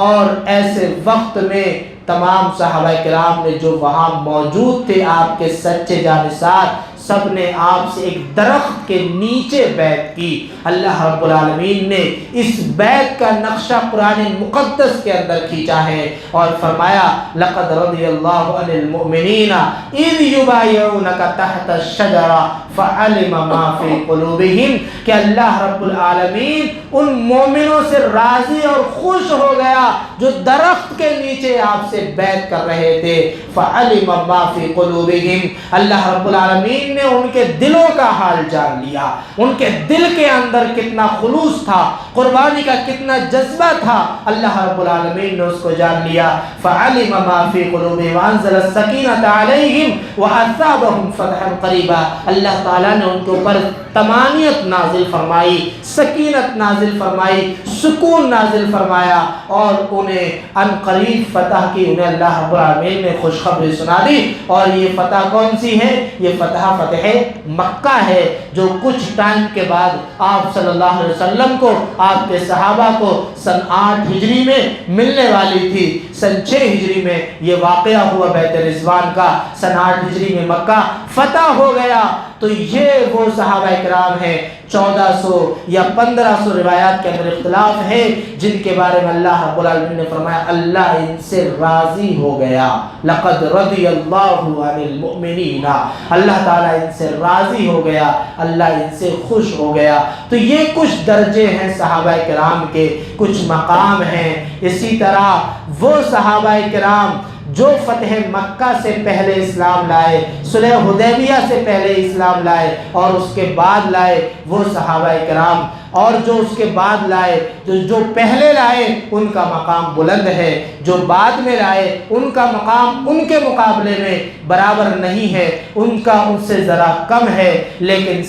اور ایسے وقت میں تمام صحابہ کرام نے جو وہاں موجود تھے، آپ کے سچے جانثار، سب نے آپ سے ایک درخت کے نیچے بیعت کی۔ اللہ رب العالمین نے اس بیعت کا نقشہ قرآن مقدس کے اندر کھینچا ہے اور فرمایا لقد رضی اللہ عن المؤمنین اذ یبایعونک تحت الشجرہ فعلم ما فی قلوبہم، کہ اللہ رب العالمین ان مومنوں سے راضی اور خوش ہو گیا جو درخت کے نیچے آپ سے بیعت کر رہے تھے۔ فعلم ما فی قلوبہم، اللہ رب العالمین نے ان کے دلوں کا حال جان لیا، ان کے دل کے اندر کتنا خلوص تھا، قربانی کا کتنا جذبہ تھا، اللہ رب العالمین نے اس کو جان لیا۔ فعلم ما فی قلوبہم وانزل السکینۃ علیہم واثابہم فتحا قریبا، اللہ تعالیٰ نے ان کے اوپر طمانینت نازل فرمائی، سکینت نازل فرمائی، سکون نازل فرمایا اور انہیں ان قریب فتح کی انہیں اللہ رب العالمین نے خوشخبری سنا دی۔ اور یہ فتح کون سی ہے؟ یہ فتح مکہ ہے، جو کچھ ٹائم کے بعد آپ صلی اللہ علیہ وسلم کو، آپ کے صحابہ کو سن 8 ہجری میں ملنے والی تھی۔ سن 6 ہجری میں یہ واقعہ ہوا بیت رضوان کا، سن 8 ہجری میں مکہ فتح ہو گیا۔ تو یہ وہ صحابہ کرام ہیں، 1400 یا 1500 روایات کے اندر اختلاف ہے، جن کے بارے میں اللہ رب العالمین نے فرمایا اللہ ان سے راضی ہو گیا۔ لقد رضی اللہ عن المؤمنین، اللہ تعالیٰ ان سے راضی ہو گیا، اللہ ان سے خوش ہو گیا۔ تو یہ کچھ درجے ہیں صحابہ کرام کے، کچھ مقام ہیں۔ اسی طرح وہ صحابہ کرام جو فتح مکہ سے پہلے اسلام لائے، صلح حدیبیہ سے پہلے اسلام لائے اور اس کے بعد لائے، وہ صحابہ کرام، اور جو اس کے بعد لائے، جو پہلے لائے ان کا مقام بلند ہے، جو بعد میں لائے ان کا مقام ان کے مقابلے میں برابر نہیں ہے، ان کا ان سے ذرا کم ہے۔ لیکن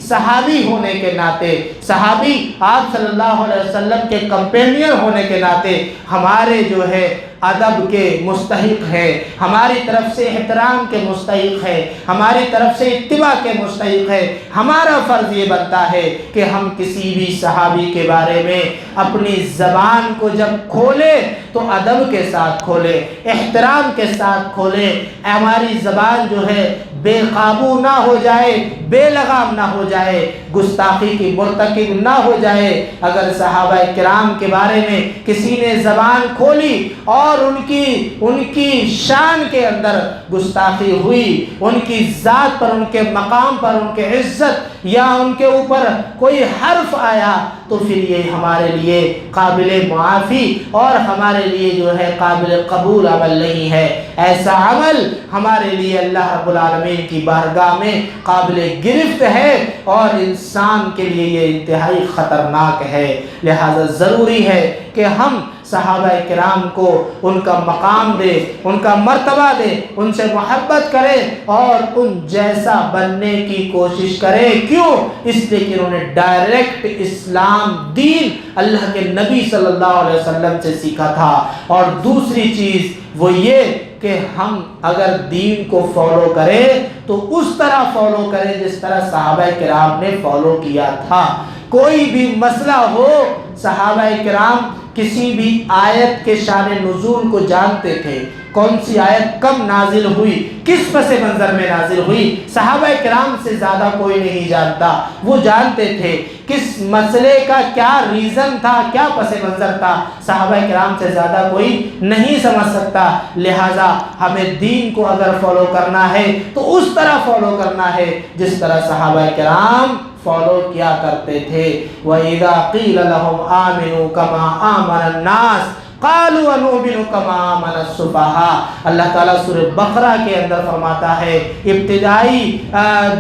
صحابی ہونے کے ناطے، صحابی آپ صلی اللہ علیہ وسلم کے کمپینین ہونے کے ناطے ہمارے جو ہے ادب کے مستحق ہے، ہماری طرف سے احترام کے مستحق ہے، ہماری طرف سے اتباع کے مستحق ہے۔ ہمارا فرض یہ بنتا ہے کہ ہم کسی بھی صحابی کے بارے میں اپنی زبان کو جب کھولے تو ادب کے ساتھ کھولے، احترام کے ساتھ کھولے، ہماری زبان جو ہے بے قابو نہ ہو جائے، بے لگام نہ ہو جائے، گستاخی کی مرتکب نہ ہو جائے۔ اگر صحابہ کرام کے بارے میں کسی نے زبان کھولی اور ان کی شان کے اندر گستاخی ہوئی، ان کی ذات پر، ان کے مقام پر، ان کے عزت یا ان کے اوپر کوئی حرف آیا، تو پھر یہ ہمارے لیے قابل معافی اور ہمارے لیے جو ہے قابل قبول عمل نہیں ہے۔ ایسا عمل ہمارے لیے اللہ رب العالمین کی بارگاہ میں قابل گرفت ہے اور انسان کے لیے یہ انتہائی خطرناک ہے۔ لہذا ضروری ہے کہ ہم صحابہ کرام کو ان کا مقام دے، ان کا مرتبہ دے، ان سے محبت کرے اور ان جیسا بننے کی کوشش کرے۔ کیوں؟ اس لیے کہ انہوں نے ڈائریکٹ اسلام دین اللہ کے نبی صلی اللہ علیہ وسلم سے سیکھا تھا۔ اور دوسری چیز وہ یہ کہ ہم اگر دین کو فالو کریں تو اس طرح فالو کریں جس طرح صحابہ کرام نے فالو کیا تھا۔ کوئی بھی مسئلہ ہو، صحابہ کرام کسی بھی آیت کے شان نزول کو جانتے تھے، کون سی آیت کب نازل ہوئی، کس پس منظر میں نازل ہوئی، صحابہ کرام سے زیادہ کوئی نہیں جانتا۔ وہ جانتے تھے کس مسئلے کا کیا ریزن تھا، کیا پس منظر تھا، صحابہ کرام سے زیادہ کوئی نہیں سمجھ سکتا۔ لہٰذا ہمیں دین کو اگر فالو کرنا ہے تو اس طرح فالو کرنا ہے جس طرح صحابہ کرام فالو کیا کرتے تھے۔ وَإِذَا قِيلَ لَهُمْ آمِنُوا كَمَا آمَنَ النَّاسُ قَالُوا وَنُؤْمِنُ كَمَا آمَنَ السُّفَهَاءُ۔ اللہ تعالیٰ سورہ بقرہ کے اندر فرماتا ہے، ابتدائی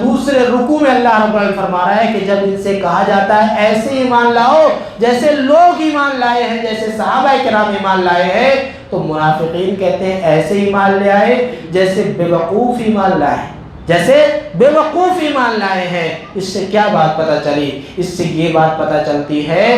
دوسرے رکوع میں اللہ رب العالمین فرما رہا ہے کہ جب ان سے کہا جاتا ہے ایسے ایمان لاؤ جیسے لوگ ایمان لائے ہیں، جیسے صحابہ کرام ایمان لائے ہیں، تو منافقین کہتے ہیں ایسے ایمان لے آئے جیسے بیوقوف ایمان لائے، جیسے بیوقوف ایمان لائے ہیں۔ اس سے کیا بات پتہ چلی؟ اس سے یہ بات پتہ چلتی ہے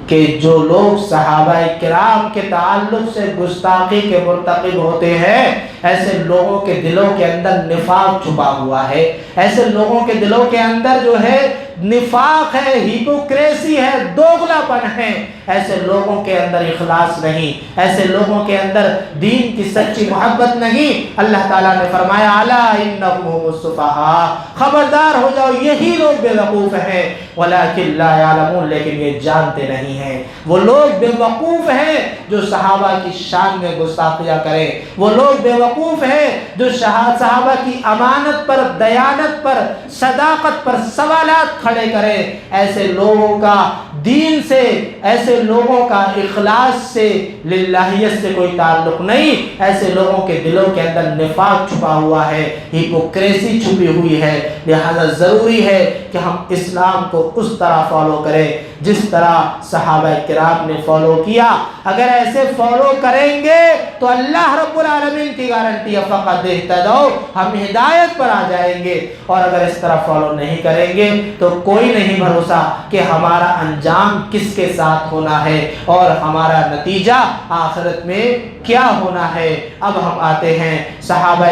کہ جو لوگ صحابہ کرام کے تعلق سے گستاخی کے مرتکب ہوتے ہیں، ایسے لوگوں کے دلوں کے اندر نفاق چھپا ہوا ہے، ایسے لوگوں کے دلوں کے اندر جو ہے نفاق ہے، ہیپوکریسی ہے، دوغلا پن ہے، ایسے لوگوں کے اندر اخلاص نہیں، ایسے لوگوں کے اندر دین کی سچی محبت نہیں۔ اللہ تعالیٰ نے فرمایا الا انہم هم السفہاء، خبردار ہو جاؤ یہی لوگ بے وقوف ہیں، ولکن لا یعلمون، لیکن یہ جانتے نہیں ہیں۔ وہ لوگ بے وقوف ہیں جو صحابہ کی شان میں گستاخیاں کریں، وہ لوگ بے وقوف ہیں جو صحابہ کی امانت پر، دیانت پر، صداقت پر سوالات کھڑے کریں۔ ایسے لوگوں کا دین سے، ایسے لوگوں کا اخلاص سے، للہیت سے کوئی تعلق نہیں۔ ایسے لوگوں کے دلوں کے اندر نفاق چھپا ہوا ہے، ہیپوکریسی چھپی ہوئی ہے۔ لہذا ضروری ہے کہ ہم اسلام کو اس طرح فالو کریں جس طرح صحابہ کرام نے فالو کیا۔ اگر ایسے فالو کریں گے تو اللہ رب العالمین کی گارنٹی ہے فقط اہتدوا، ہم ہدایت پر آ جائیں گے۔ اور اگر اس طرح فالو نہیں کریں گے تو کوئی نہیں بھروسہ کہ ہمارا انجام کس کے ساتھ ہونا ہے اور ہمارا نتیجہ آخرت میں کیا ہونا ہے۔ اب ہم آتے ہیں صحابہ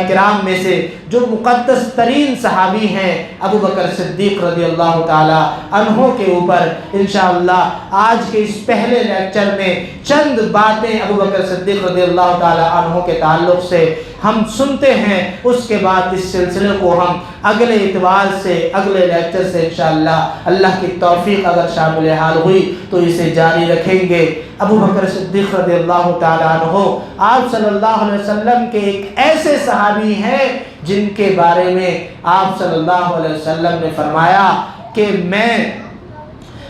کرام میں سے جو مقدس ترین صحابی ہیں ابو بکر صدیق رضی اللہ تعالی عنہ کے اوپر انشاءاللہ آج کے اس پہلے لیکچر میں چند باتیں ابو بکر صدیق رضی اللہ تعالی عنہ کے تعلق سے ہم سنتے ہیں۔ اس کے بعد اس سلسلے کو ہم اگلے اتوار سے، اگلے لیکچر سے انشاءاللہ اللہ کی توفیق اگر شامل حال ہوئی تو اسے جاری رکھیں گے۔ ابو بکر صدیق رضی اللہ تعالی عنہ آپ صلی اللہ علیہ وسلم کے ایک ایسے صحابی ہیں جن کے بارے میں آپ صلی اللہ علیہ وسلم نے فرمایا کہ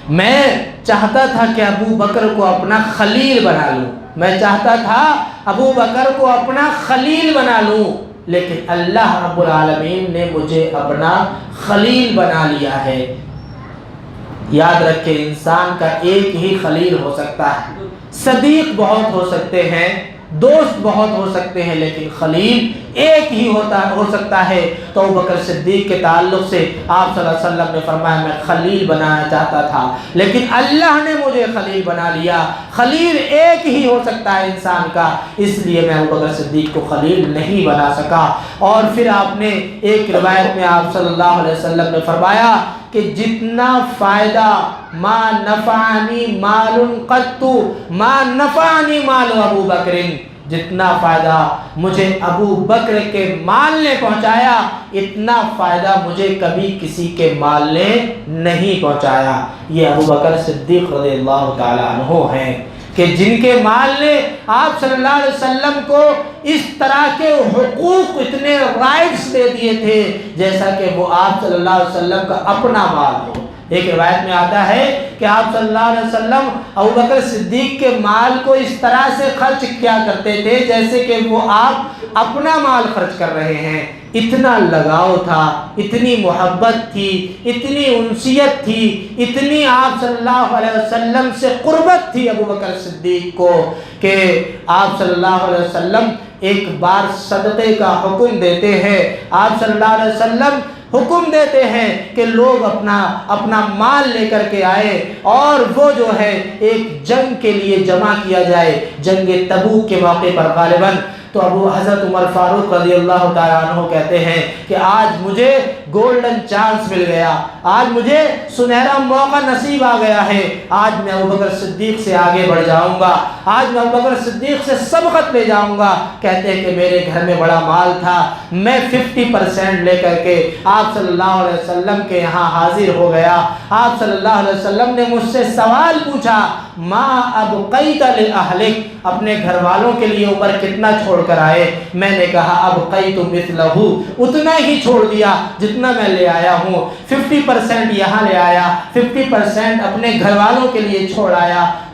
میں چاہتا تھا کہ ابو بکر کو اپنا خلیل بنا لوں، میں چاہتا تھا ابو بکر کو اپنا خلیل بنا لوں، لیکن اللہ رب العالمین نے مجھے اپنا خلیل بنا لیا ہے۔ یاد رکھیں انسان کا ایک ہی خلیل ہو سکتا ہے، صدیق بہت ہو سکتے ہیں، دوست بہت ہو سکتے ہیں، لیکن خلیل ایک ہی ہو سکتا ہے۔ تو ابو بکر صدیق کے تعلق سے آپ صلی اللہ علیہ وسلم نے فرمایا میں خلیل بنانا چاہتا تھا لیکن اللہ نے مجھے خلیل بنا لیا۔ خلیل ایک ہی ہو سکتا ہے انسان کا، اس لیے میں ابو بکر صدیق کو خلیل نہیں بنا سکا۔ اور پھر آپ نے ایک روایت میں آپ صلی اللہ علیہ وسلم نے فرمایا کہ جتنا فائدہ ما نفعنی مال قط ما نفعنی مال ابو بکر، جتنا فائدہ مجھے ابو بکر کے مال نے پہنچایا اتنا فائدہ مجھے کبھی کسی کے مال نے نہیں پہنچایا۔ یہ ابو بکر صدیق رضی اللہ تعالی عنہ ہیں کہ جن کے مال نے آپ صلی اللہ علیہ وسلم کو اس طرح کے حقوق، اتنے رائٹس دے دیے تھے جیسا کہ وہ آپ صلی اللہ علیہ وسلم کا اپنا مال ہو۔ ایک روایت میں آتا ہے کہ آپ صلی اللہ علیہ وسلم ابو بکر صدیق کے مال کو اس طرح سے خرچ کیا کرتے تھے جیسے کہ وہ آپ اپنا مال خرچ کر رہے ہیں۔ اتنا لگاؤ تھا، اتنی محبت تھی، اتنی انسیت تھی، اتنی آپ صلی اللہ علیہ وسلم سے قربت تھی ابو بکر صدیق کو کہ آپ صلی اللہ علیہ وسلم ایک بار صدقے کا حکم دیتے ہیں۔ آپ صلی اللہ علیہ وسلم حکم دیتے ہیں کہ لوگ اپنا مال لے کر کے آئے اور وہ جو ہے ایک جنگ کے لیے جمع کیا جائے، جنگ تبوک کے موقع پر غالباً۔ تو حضرت عمر فاروق رضی اللہ تعالیٰ عنہ کہتے ہیں کہ آج مجھے گولڈن چانس مل گیا، آج مجھے سنہرا موقع نصیب آ گیا ہے، آج میں ابو بکر صدیق سے آگے بڑھ جاؤں گا، آج میں ابو بکر صدیق سے سبقت لے جاؤں گا۔ کہتے ہیں کہ میرے گھر میں بڑا مال تھا، میں 50% لے کر کے آپ صلی اللہ علیہ وسلم کے یہاں حاضر ہو گیا۔ آپ صلی اللہ علیہ وسلم نے مجھ سے سوال پوچھا ما ابقیت لأہلک، اپنے گھر والوں کے لیے عمر کتنا چھوڑ کر آئے؟ میں نے کہا ابقیت مثلہ، اتنا ہی چھوڑ دیا جتنا میں لے آیا ہوں، 50% یہاں لے آیا، 50% اپنے گھر والوں کے لیے چھوڑ آیا۔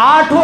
8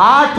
8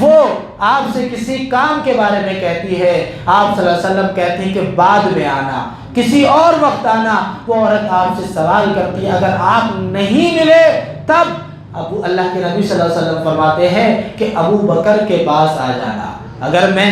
وہ آپ سے کسی کام کے بارے میں کہتی ہے، آپ صلی اللہ علیہ وسلم کہتے ہیں کہ بعد میں آنا، کسی اور وقت آنا، وہ عورت آپ سے سوال کرتی ہے، اگر آپ نہیں ملے تب اللہ کے نبی صلی اللہ علیہ وسلم فرماتے ہیں کہ ابو بکر کے پاس آ جانا، اگر میں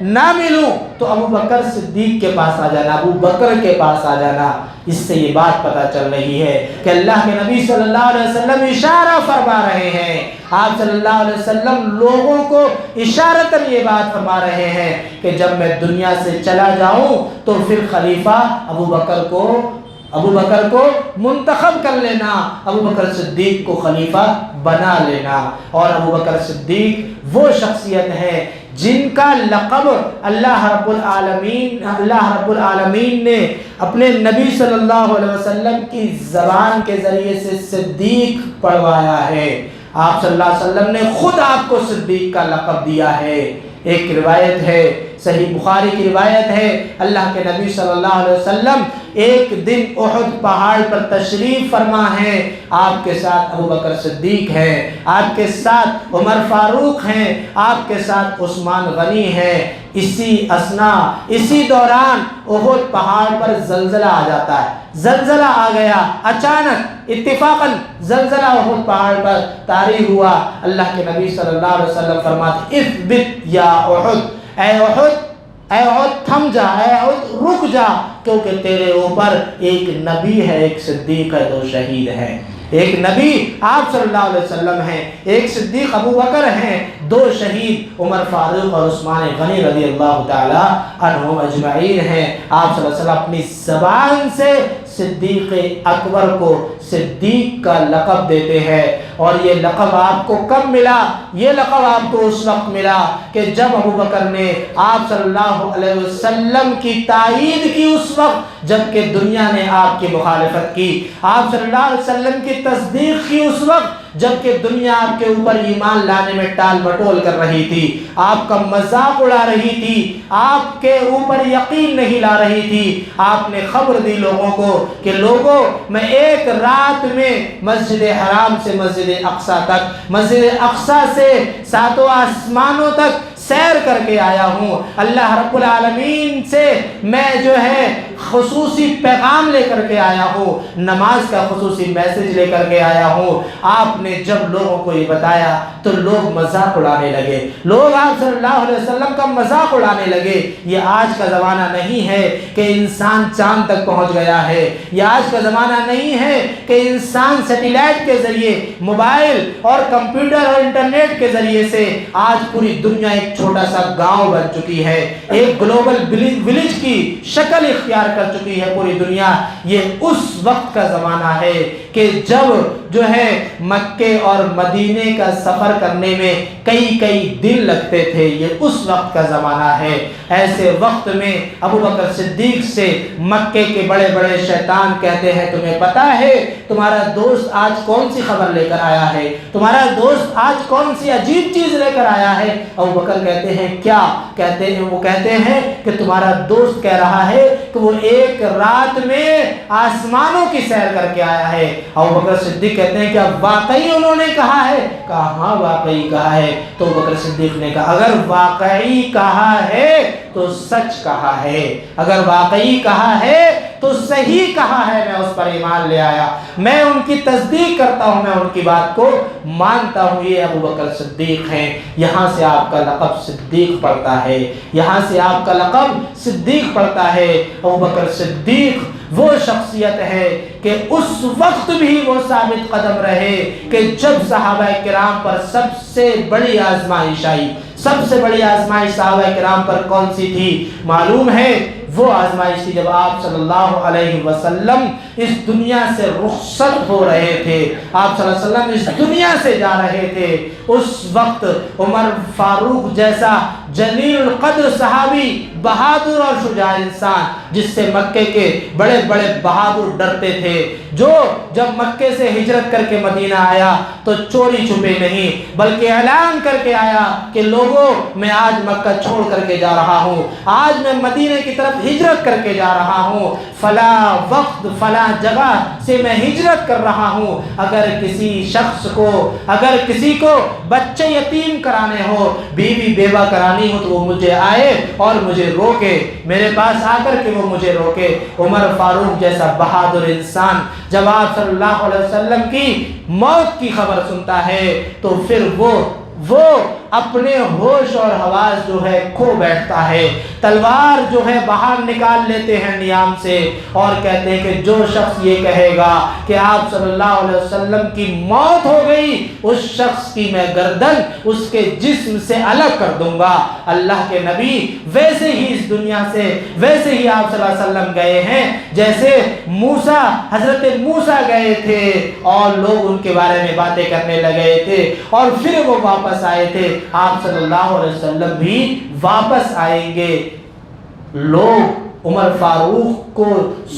نہ ملوں تو ابو بکر صدیق کے پاس آ جانا، ابو بکر کے پاس آ جانا۔ اس سے یہ بات پتہ چل رہی ہے کہ اللہ کے نبی صلی اللہ علیہ وسلم اشارہ فرما رہے ہیں، آپ صلی اللہ علیہ وسلم لوگوں کو اشارتاً یہ بات فرما رہے ہیں کہ جب میں دنیا سے چلا جاؤں تو پھر خلیفہ ابو بکر کو منتخب کر لینا، ابو بکر صدیق کو خلیفہ بنا لینا۔ اور ابو بکر صدیق وہ شخصیت ہے جن کا لقب اللہ رب العالمین نے اپنے نبی صلی اللہ علیہ وسلم کی زبان کے ذریعے سے صدیق پڑھوایا ہے۔ آپ صلی اللہ علیہ وسلم نے خود آپ کو صدیق کا لقب دیا ہے۔ ایک روایت ہے، صحیح بخاری کی روایت ہے، اللہ کے نبی صلی اللہ علیہ وسلم ایک دن احد پہاڑ پر تشریف فرما ہے، آپ کے ساتھ ابو بکر صدیق ہے، آپ کے ساتھ عمر فاروق ہیں، آپ کے ساتھ عثمان غنی ہے۔ اسی دوران احد پہاڑ پر زلزلہ آ جاتا ہے، زلزلہ آ گیا اچانک، اتفاقاً زلزلہ احد پہاڑ پر طاری ہوا۔ اللہ کے نبی صلی اللہ علیہ وسلم فرماتے اثبت یا احد، اے احد تھم جا، اے احد رک جا، کیونکہ تیرے اوپر ایک نبی ہے، ایک صدیق ہے، 2 شہید ہیں۔ ایک نبی آپ صلی اللہ علیہ وسلم ہیں، ایک صدیق ابو بکر ہیں، 2 شہید عمر فاروق اور عثمان غنی رضی اللہ تعالی عنہم اجمعین ہیں۔ آپ صلی اللہ علیہ وسلم اپنی زبان سے صدیق اکبر کو صدیق کا لقب دیتے ہیں۔ اور یہ لقب آپ کو کب ملا؟ یہ لقب آپ کو اس وقت ملا کہ جب ابو بکر نے آپ صلی اللہ علیہ وسلم کی تائید کی، اس وقت جب کہ دنیا نے آپ کی مخالفت کی، آپ صلی اللہ علیہ وسلم کی تصدیق کی اس وقت جبکہ دنیا آپ کے اوپر ایمان لانے میں ٹال مٹول کر رہی تھی، آپ کا مذاق اڑا رہی تھی، آپ کے اوپر یقین نہیں لا رہی تھی۔ آپ نے خبر دی لوگوں کو کہ لوگوں، میں ایک رات میں مسجد حرام سے مسجد اقصی تک، مسجد اقصی سے 7 آسمانوں تک سیر کر کے آیا ہوں، اللہ رب العالمین سے میں جو ہے خصوصی پیغام لے کر کے آیا ہوں، نماز کا خصوصی میسج لے کر کے آیا ہوں۔ آپ نے جب لوگوں کو یہ بتایا تو لوگ مذاق اڑانے لگے، لوگ آپ صلی اللہ علیہ وسلم کا مذاق اڑانے لگے۔ یہ آج کا زمانہ نہیں ہے کہ انسان چاند تک پہنچ گیا ہے، یہ آج کا زمانہ نہیں ہے کہ انسان سیٹلائٹ کے ذریعے، موبائل اور کمپیوٹر اور انٹرنیٹ کے ذریعے سے آج پوری دنیا ایک چھوٹا سا گاؤں بن چکی ہے، ایک گلوبل ولیج کی شکل اختیار کر چکی ہے پوری دنیا۔ یہ اس وقت کا زمانہ ہے کہ جب جو ہے مکے اور مدینے کا سفر کرنے میں کئی دن لگتے تھے، یہ اس وقت کا زمانہ ہے۔ ایسے وقت میں ابو بکر صدیق سے مکے کے بڑے بڑے شیطان کہتے ہیں، تمہیں پتا ہے تمہارا دوست آج کون سی خبر لے کر آیا ہے، تمہارا دوست آج کون سی عجیب چیز لے کر آیا ہے؟ ابو بکر کہتے ہیں کیا؟ کہتے ہیں، وہ کہتے ہیں کہ تمہارا دوست کہہ رہا ہے کہ وہ ایک رات میں آسمانوں کی سیر کر کے آیا ہے۔ ابو بکر صدیق کہتے ہیں کیا واقعی انہوں نے کہا ہے؟ کہا ہاں واقعی کہا ہے۔ تو ابو بکر صدیق نے کہا اگر واقعی کہا ہے تو سچ کہا ہے، اگر واقعی کہا ہے تو صحیح کہا ہے، میں اس پر ایمان لے آیا، میں ان کی تصدیق کرتا ہوں، میں ان کی بات کو مانتا ہوں۔ یہ ابو بکر صدیق ہیں، یہاں سے آپ کا لقب صدیق پڑتا ہے، یہاں سے آپ کا لقب صدیق پڑتا ہے۔ ابو بکر صدیق وہ شخصیت ہے کہ اس وقت بھی وہ ثابت قدم رہے کہ جب صحابہ کرام پر سب سے بڑی آزمائش آئی، سب سے بڑی آزمائش صحابہ کرام پر کون سی تھی معلوم ہے؟ وہ آزمائش تھی جب آپ صلی اللہ علیہ وسلم اس دنیا سے رخصت ہو رہے تھے، آپ صلی اللہ علیہ وسلم اس دنیا سے جا رہے تھے۔ اس وقت عمر فاروق جیسا جلیل القدر صحابی، بہادر اور شجاع انسان، جس سے مکے کے بڑے بڑے بہادر ڈرتے تھے، جو جب مکے سے ہجرت کر کے مدینہ آیا تو چوری چھپے نہیں بلکہ اعلان کر کے آیا کہ لوگوں، میں آج مکہ چھوڑ کر کے جا رہا ہوں، آج میں مدینے کی طرف ہجرت کر کے جا رہا ہوں، فلاں وقت فلاں جگہ سے میں ہجرت کر رہا ہوں، اگر کسی شخص کو، اگر کسی کو بچے یتیم کرانے ہو، بیوی بیوہ کرانی ہو، تو وہ مجھے آئے اور مجھے روکے، میرے پاس آ کر کے وہ مجھے روکے۔ عمر فاروق جیسا بہادر انسان جب آپ صلی اللہ علیہ وسلم کی موت کی خبر سنتا ہے تو پھر وہ اپنے ہوش اور حواس جو ہے کھو بیٹھتا ہے، تلوار جو ہے باہر نکال لیتے ہیں نیام سے اور کہتے ہیں کہ جو شخص یہ کہے گا کہ آپ صلی اللہ علیہ وسلم کی موت ہو گئی، اس شخص کی میں گردن اس کے جسم سے الگ کر دوں گا۔ اللہ کے نبی ویسے ہی اس دنیا سے، ویسے ہی آپ صلی اللہ علیہ وسلم گئے ہیں جیسے موسیٰ، حضرت موسیٰ گئے تھے اور لوگ ان کے بارے میں باتیں کرنے لگے تھے اور پھر وہ واپس آئے تھے، آپ صلی اللہ علیہ وسلم بھی واپس آئیں گے۔ لوگ عمر فاروق کو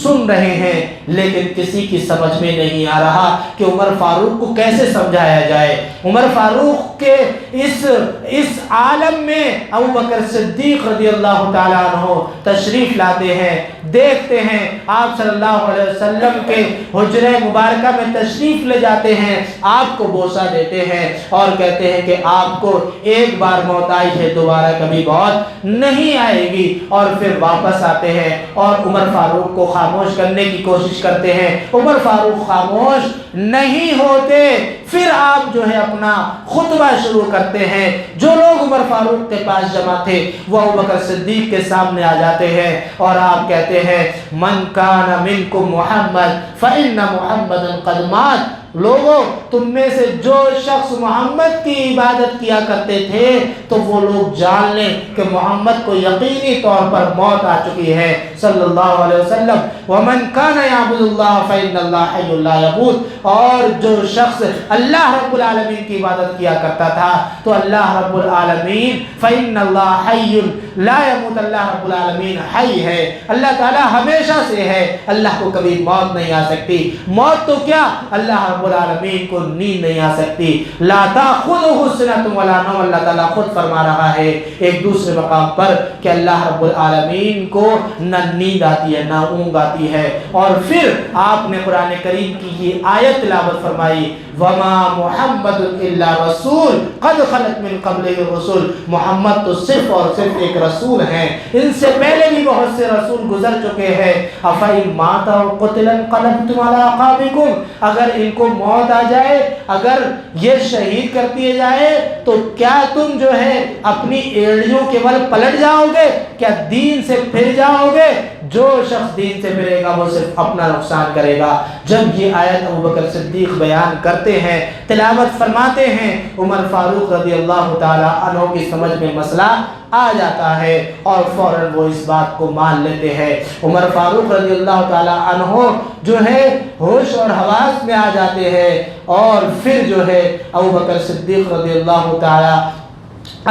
سن رہے ہیں لیکن کسی کی سمجھ میں نہیں آ رہا کہ عمر فاروق کو کیسے سمجھایا جائے۔ عمر فاروق کے اس عالم میں ابو بکر صدیق رضی اللہ تعالیٰ عنہ تشریف لاتے ہیں، دیکھتے ہیں آپ صلی اللہ علیہ وسلم کے حجرہ مبارکہ میں تشریف لے جاتے ہیں، آپ کو بوسہ دیتے ہیں اور کہتے ہیں کہ آپ کو ایک بار موت آئی ہے، دوبارہ کبھی موت نہیں آئے گی، اور پھر واپس آتے ہیں اور عمر فاروق کو خاموش کرنے کی کوشش کرتے ہیں۔ عمر فاروق خاموش نہیں ہوتے، پھر آپ جو ہے اپنا خطبہ شروع کرتے ہیں۔ جو لوگ عمر فاروق کے پاس جمع تھے وہ ابوبکر صدیق کے سامنے آ جاتے ہیں اور آپ کہتے ہیں من کان منکم محمد فإن محمد قد مات۔ لوگوں، تم میں سے جو شخص محمد کی عبادت کیا کرتے تھے تو وہ لوگ جان لیں کہ محمد کو یقینی طور پر موت آ چکی ہے صلی اللہ علیہ وسلم۔ ومن کان یعبد اللہ فإن اللہ حی لا یموت، اور جو شخص اللہ رب العالمین کی عبادت کیا کرتا تھا تو اللہ رب العالمین فإن اللہ حی لا یموت، اللہ رب العالمین حی ہے، اللہ تعالیٰ ہمیشہ سے ہے، اللہ کو کبھی موت نہیں آ سکتی۔ موت تو کیا، اللہ رب العالمین کو نیند نہیں آ سکتی۔ لا تأخذہ سنۃ ولا نوم، اللہ تعالیٰ خود فرما رہا ہے ایک دوسرے مقام پر کہ اللہ رب العالمین کو نہ نیند آتی ہے نہ اونگ آتی ہے۔ اور پھر آپ نے قرآن کریم کی یہ آیت تلاوت فرمائی وما محمد الا رسول قد خلت من قبلہ الرسل، محمد تو صرف اور صرف ایک رسول ہیں، ان سے پہلے بھی بہت سے رسول گزر چکے ہیں۔ افإن مات أو قتل انقلبتم على أعقابكم، اگر ان کو موت آ جائے، اگر یہ شہید کر دیے جائے تو کیا تم جو ہے اپنی ایڑیوں کے بل پلٹ جاؤ گے، کیا دین سے پھر جاؤ گے؟ جو شخص دین سے پھرے گا وہ صرف اپنا نقصان کرے گا۔ جب یہ آیت ابوبکر صدیق بیان کرتے ہیں، تلاوت فرماتے ہیں، عمر فاروق رضی اللہ تعالی عنہ کی سمجھ میں مسئلہ آ جاتا ہے اور فوراً وہ اس بات کو مان لیتے ہیں۔ عمر فاروق رضی اللہ تعالی عنہ جو ہے ہوش اور حواس میں آ جاتے ہیں اور پھر جو ہے ابوبکر صدیق رضی اللہ تعالی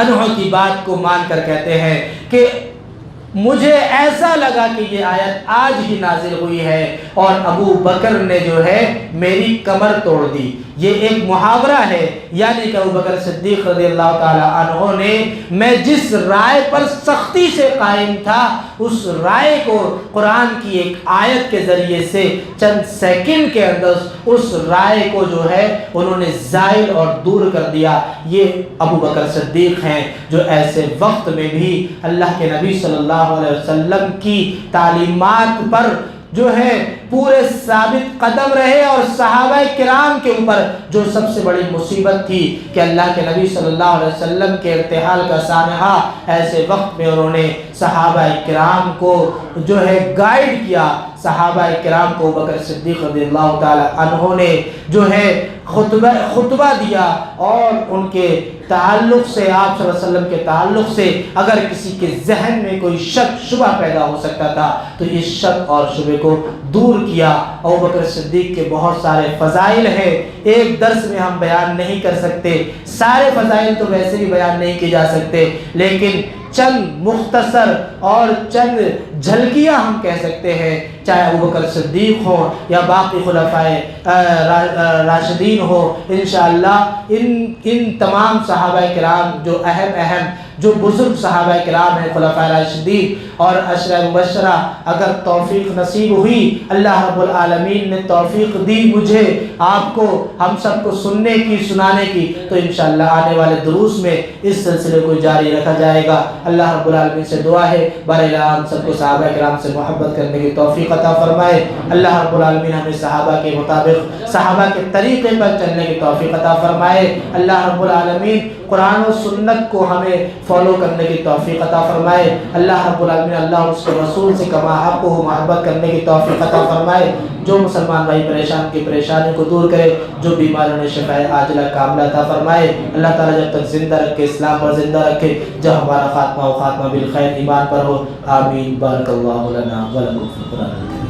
عنہ کی بات کو مان کر کہتے ہیں کہ مجھے ایسا لگا کہ یہ آیت آج ہی نازل ہوئی ہے اور ابو بکر نے جو ہے میری کمر توڑ دی۔ یہ ایک محاورہ ہے، یعنی کہ ابوبکر صدیق رضی اللہ تعالی عنہ نے میں جس رائے پر سختی سے قائم تھا اس رائے کو قرآن کی ایک آیت کے ذریعے سے چند سیکنڈ کے اندر اس رائے کو جو ہے انہوں نے زائل اور دور کر دیا۔ یہ ابوبکر صدیق ہیں جو ایسے وقت میں بھی اللہ کے نبی صلی اللہ علیہ وسلم کی تعلیمات پر جو ہے پورے ثابت قدم رہے، اور صحابہ کرام کے اوپر جو سب سے بڑی مصیبت تھی کہ اللہ کے نبی صلی اللہ علیہ وسلم کے ارتحال کا سانحہ، ایسے وقت میں انہوں نے صحابہ کرام کو جو ہے گائیڈ کیا۔ صحابہ کرام کو ابوبکر صدیق رضی اللہ تعالی عنہ نے جو ہے خطبہ دیا اور ان کے تعلق سے، آپ صلی اللہ علیہ وسلم کے تعلق سے اگر کسی کے ذہن میں کوئی شک شبہ پیدا ہو سکتا تھا تو اس شک اور شبہ کو دور کیا۔ ابوبکر صدیق کے بہت سارے فضائل ہیں، ایک درس میں ہم بیان نہیں کر سکتے، سارے فضائل تو ویسے بھی بیان نہیں کیے جا سکتے، لیکن چند مختصر اور چند جھلکیاں ہم کہہ سکتے ہیں، چاہے ابوبکر صدیق ہو یا باقی خلفائے راشدین ہو۔ انشاءاللہ ان تمام صحابہ کرام جو اہم جو بزرگ صحابہ کرام ہیں خلفائے راشدین اور عشرہ مبشرہ، اگر توفیق نصیب ہوئی، اللہ رب العالمین نے توفیق دی مجھے آپ کو ہم سب کو سننے کی سنانے کی، تو انشاءاللہ آنے والے دروس میں اس سلسلے کو جاری رکھا جائے گا۔ اللہ رب العالمین سے دعا ہے بہرحال ہم سب کو صحابہ کرام سے محبت کرنے کی توفیق عطا فرمائے۔ اللہ رب العالمین ہمیں صحابہ کے مطابق، صحابہ کے طریقے پر چلنے کی توفیق عطا فرمائے۔ اللہ رب العالمین قرآن و سنت کو ہمیں فالو کرنے کی توفیق عطا فرمائے۔ اللہ رب العالمین اللہ اور اس کے رسول سے کما حق و محبت کرنے کی توفیق عطا فرمائے۔ جو مسلمان بھائی پریشان کی پریشانی کو دور کرے، جو بیماروں نے شفاء عاجلہ کاملہ عطا فرمائے۔ اللہ تعالیٰ جب تک زندہ رکھے، اسلام پر زندہ رکھے، جب ہمارا خاتمہ و خاتمہ بالخیر ایمان پر ہو، آمین۔ بارک اللہ لنا ولکم فی القرآن۔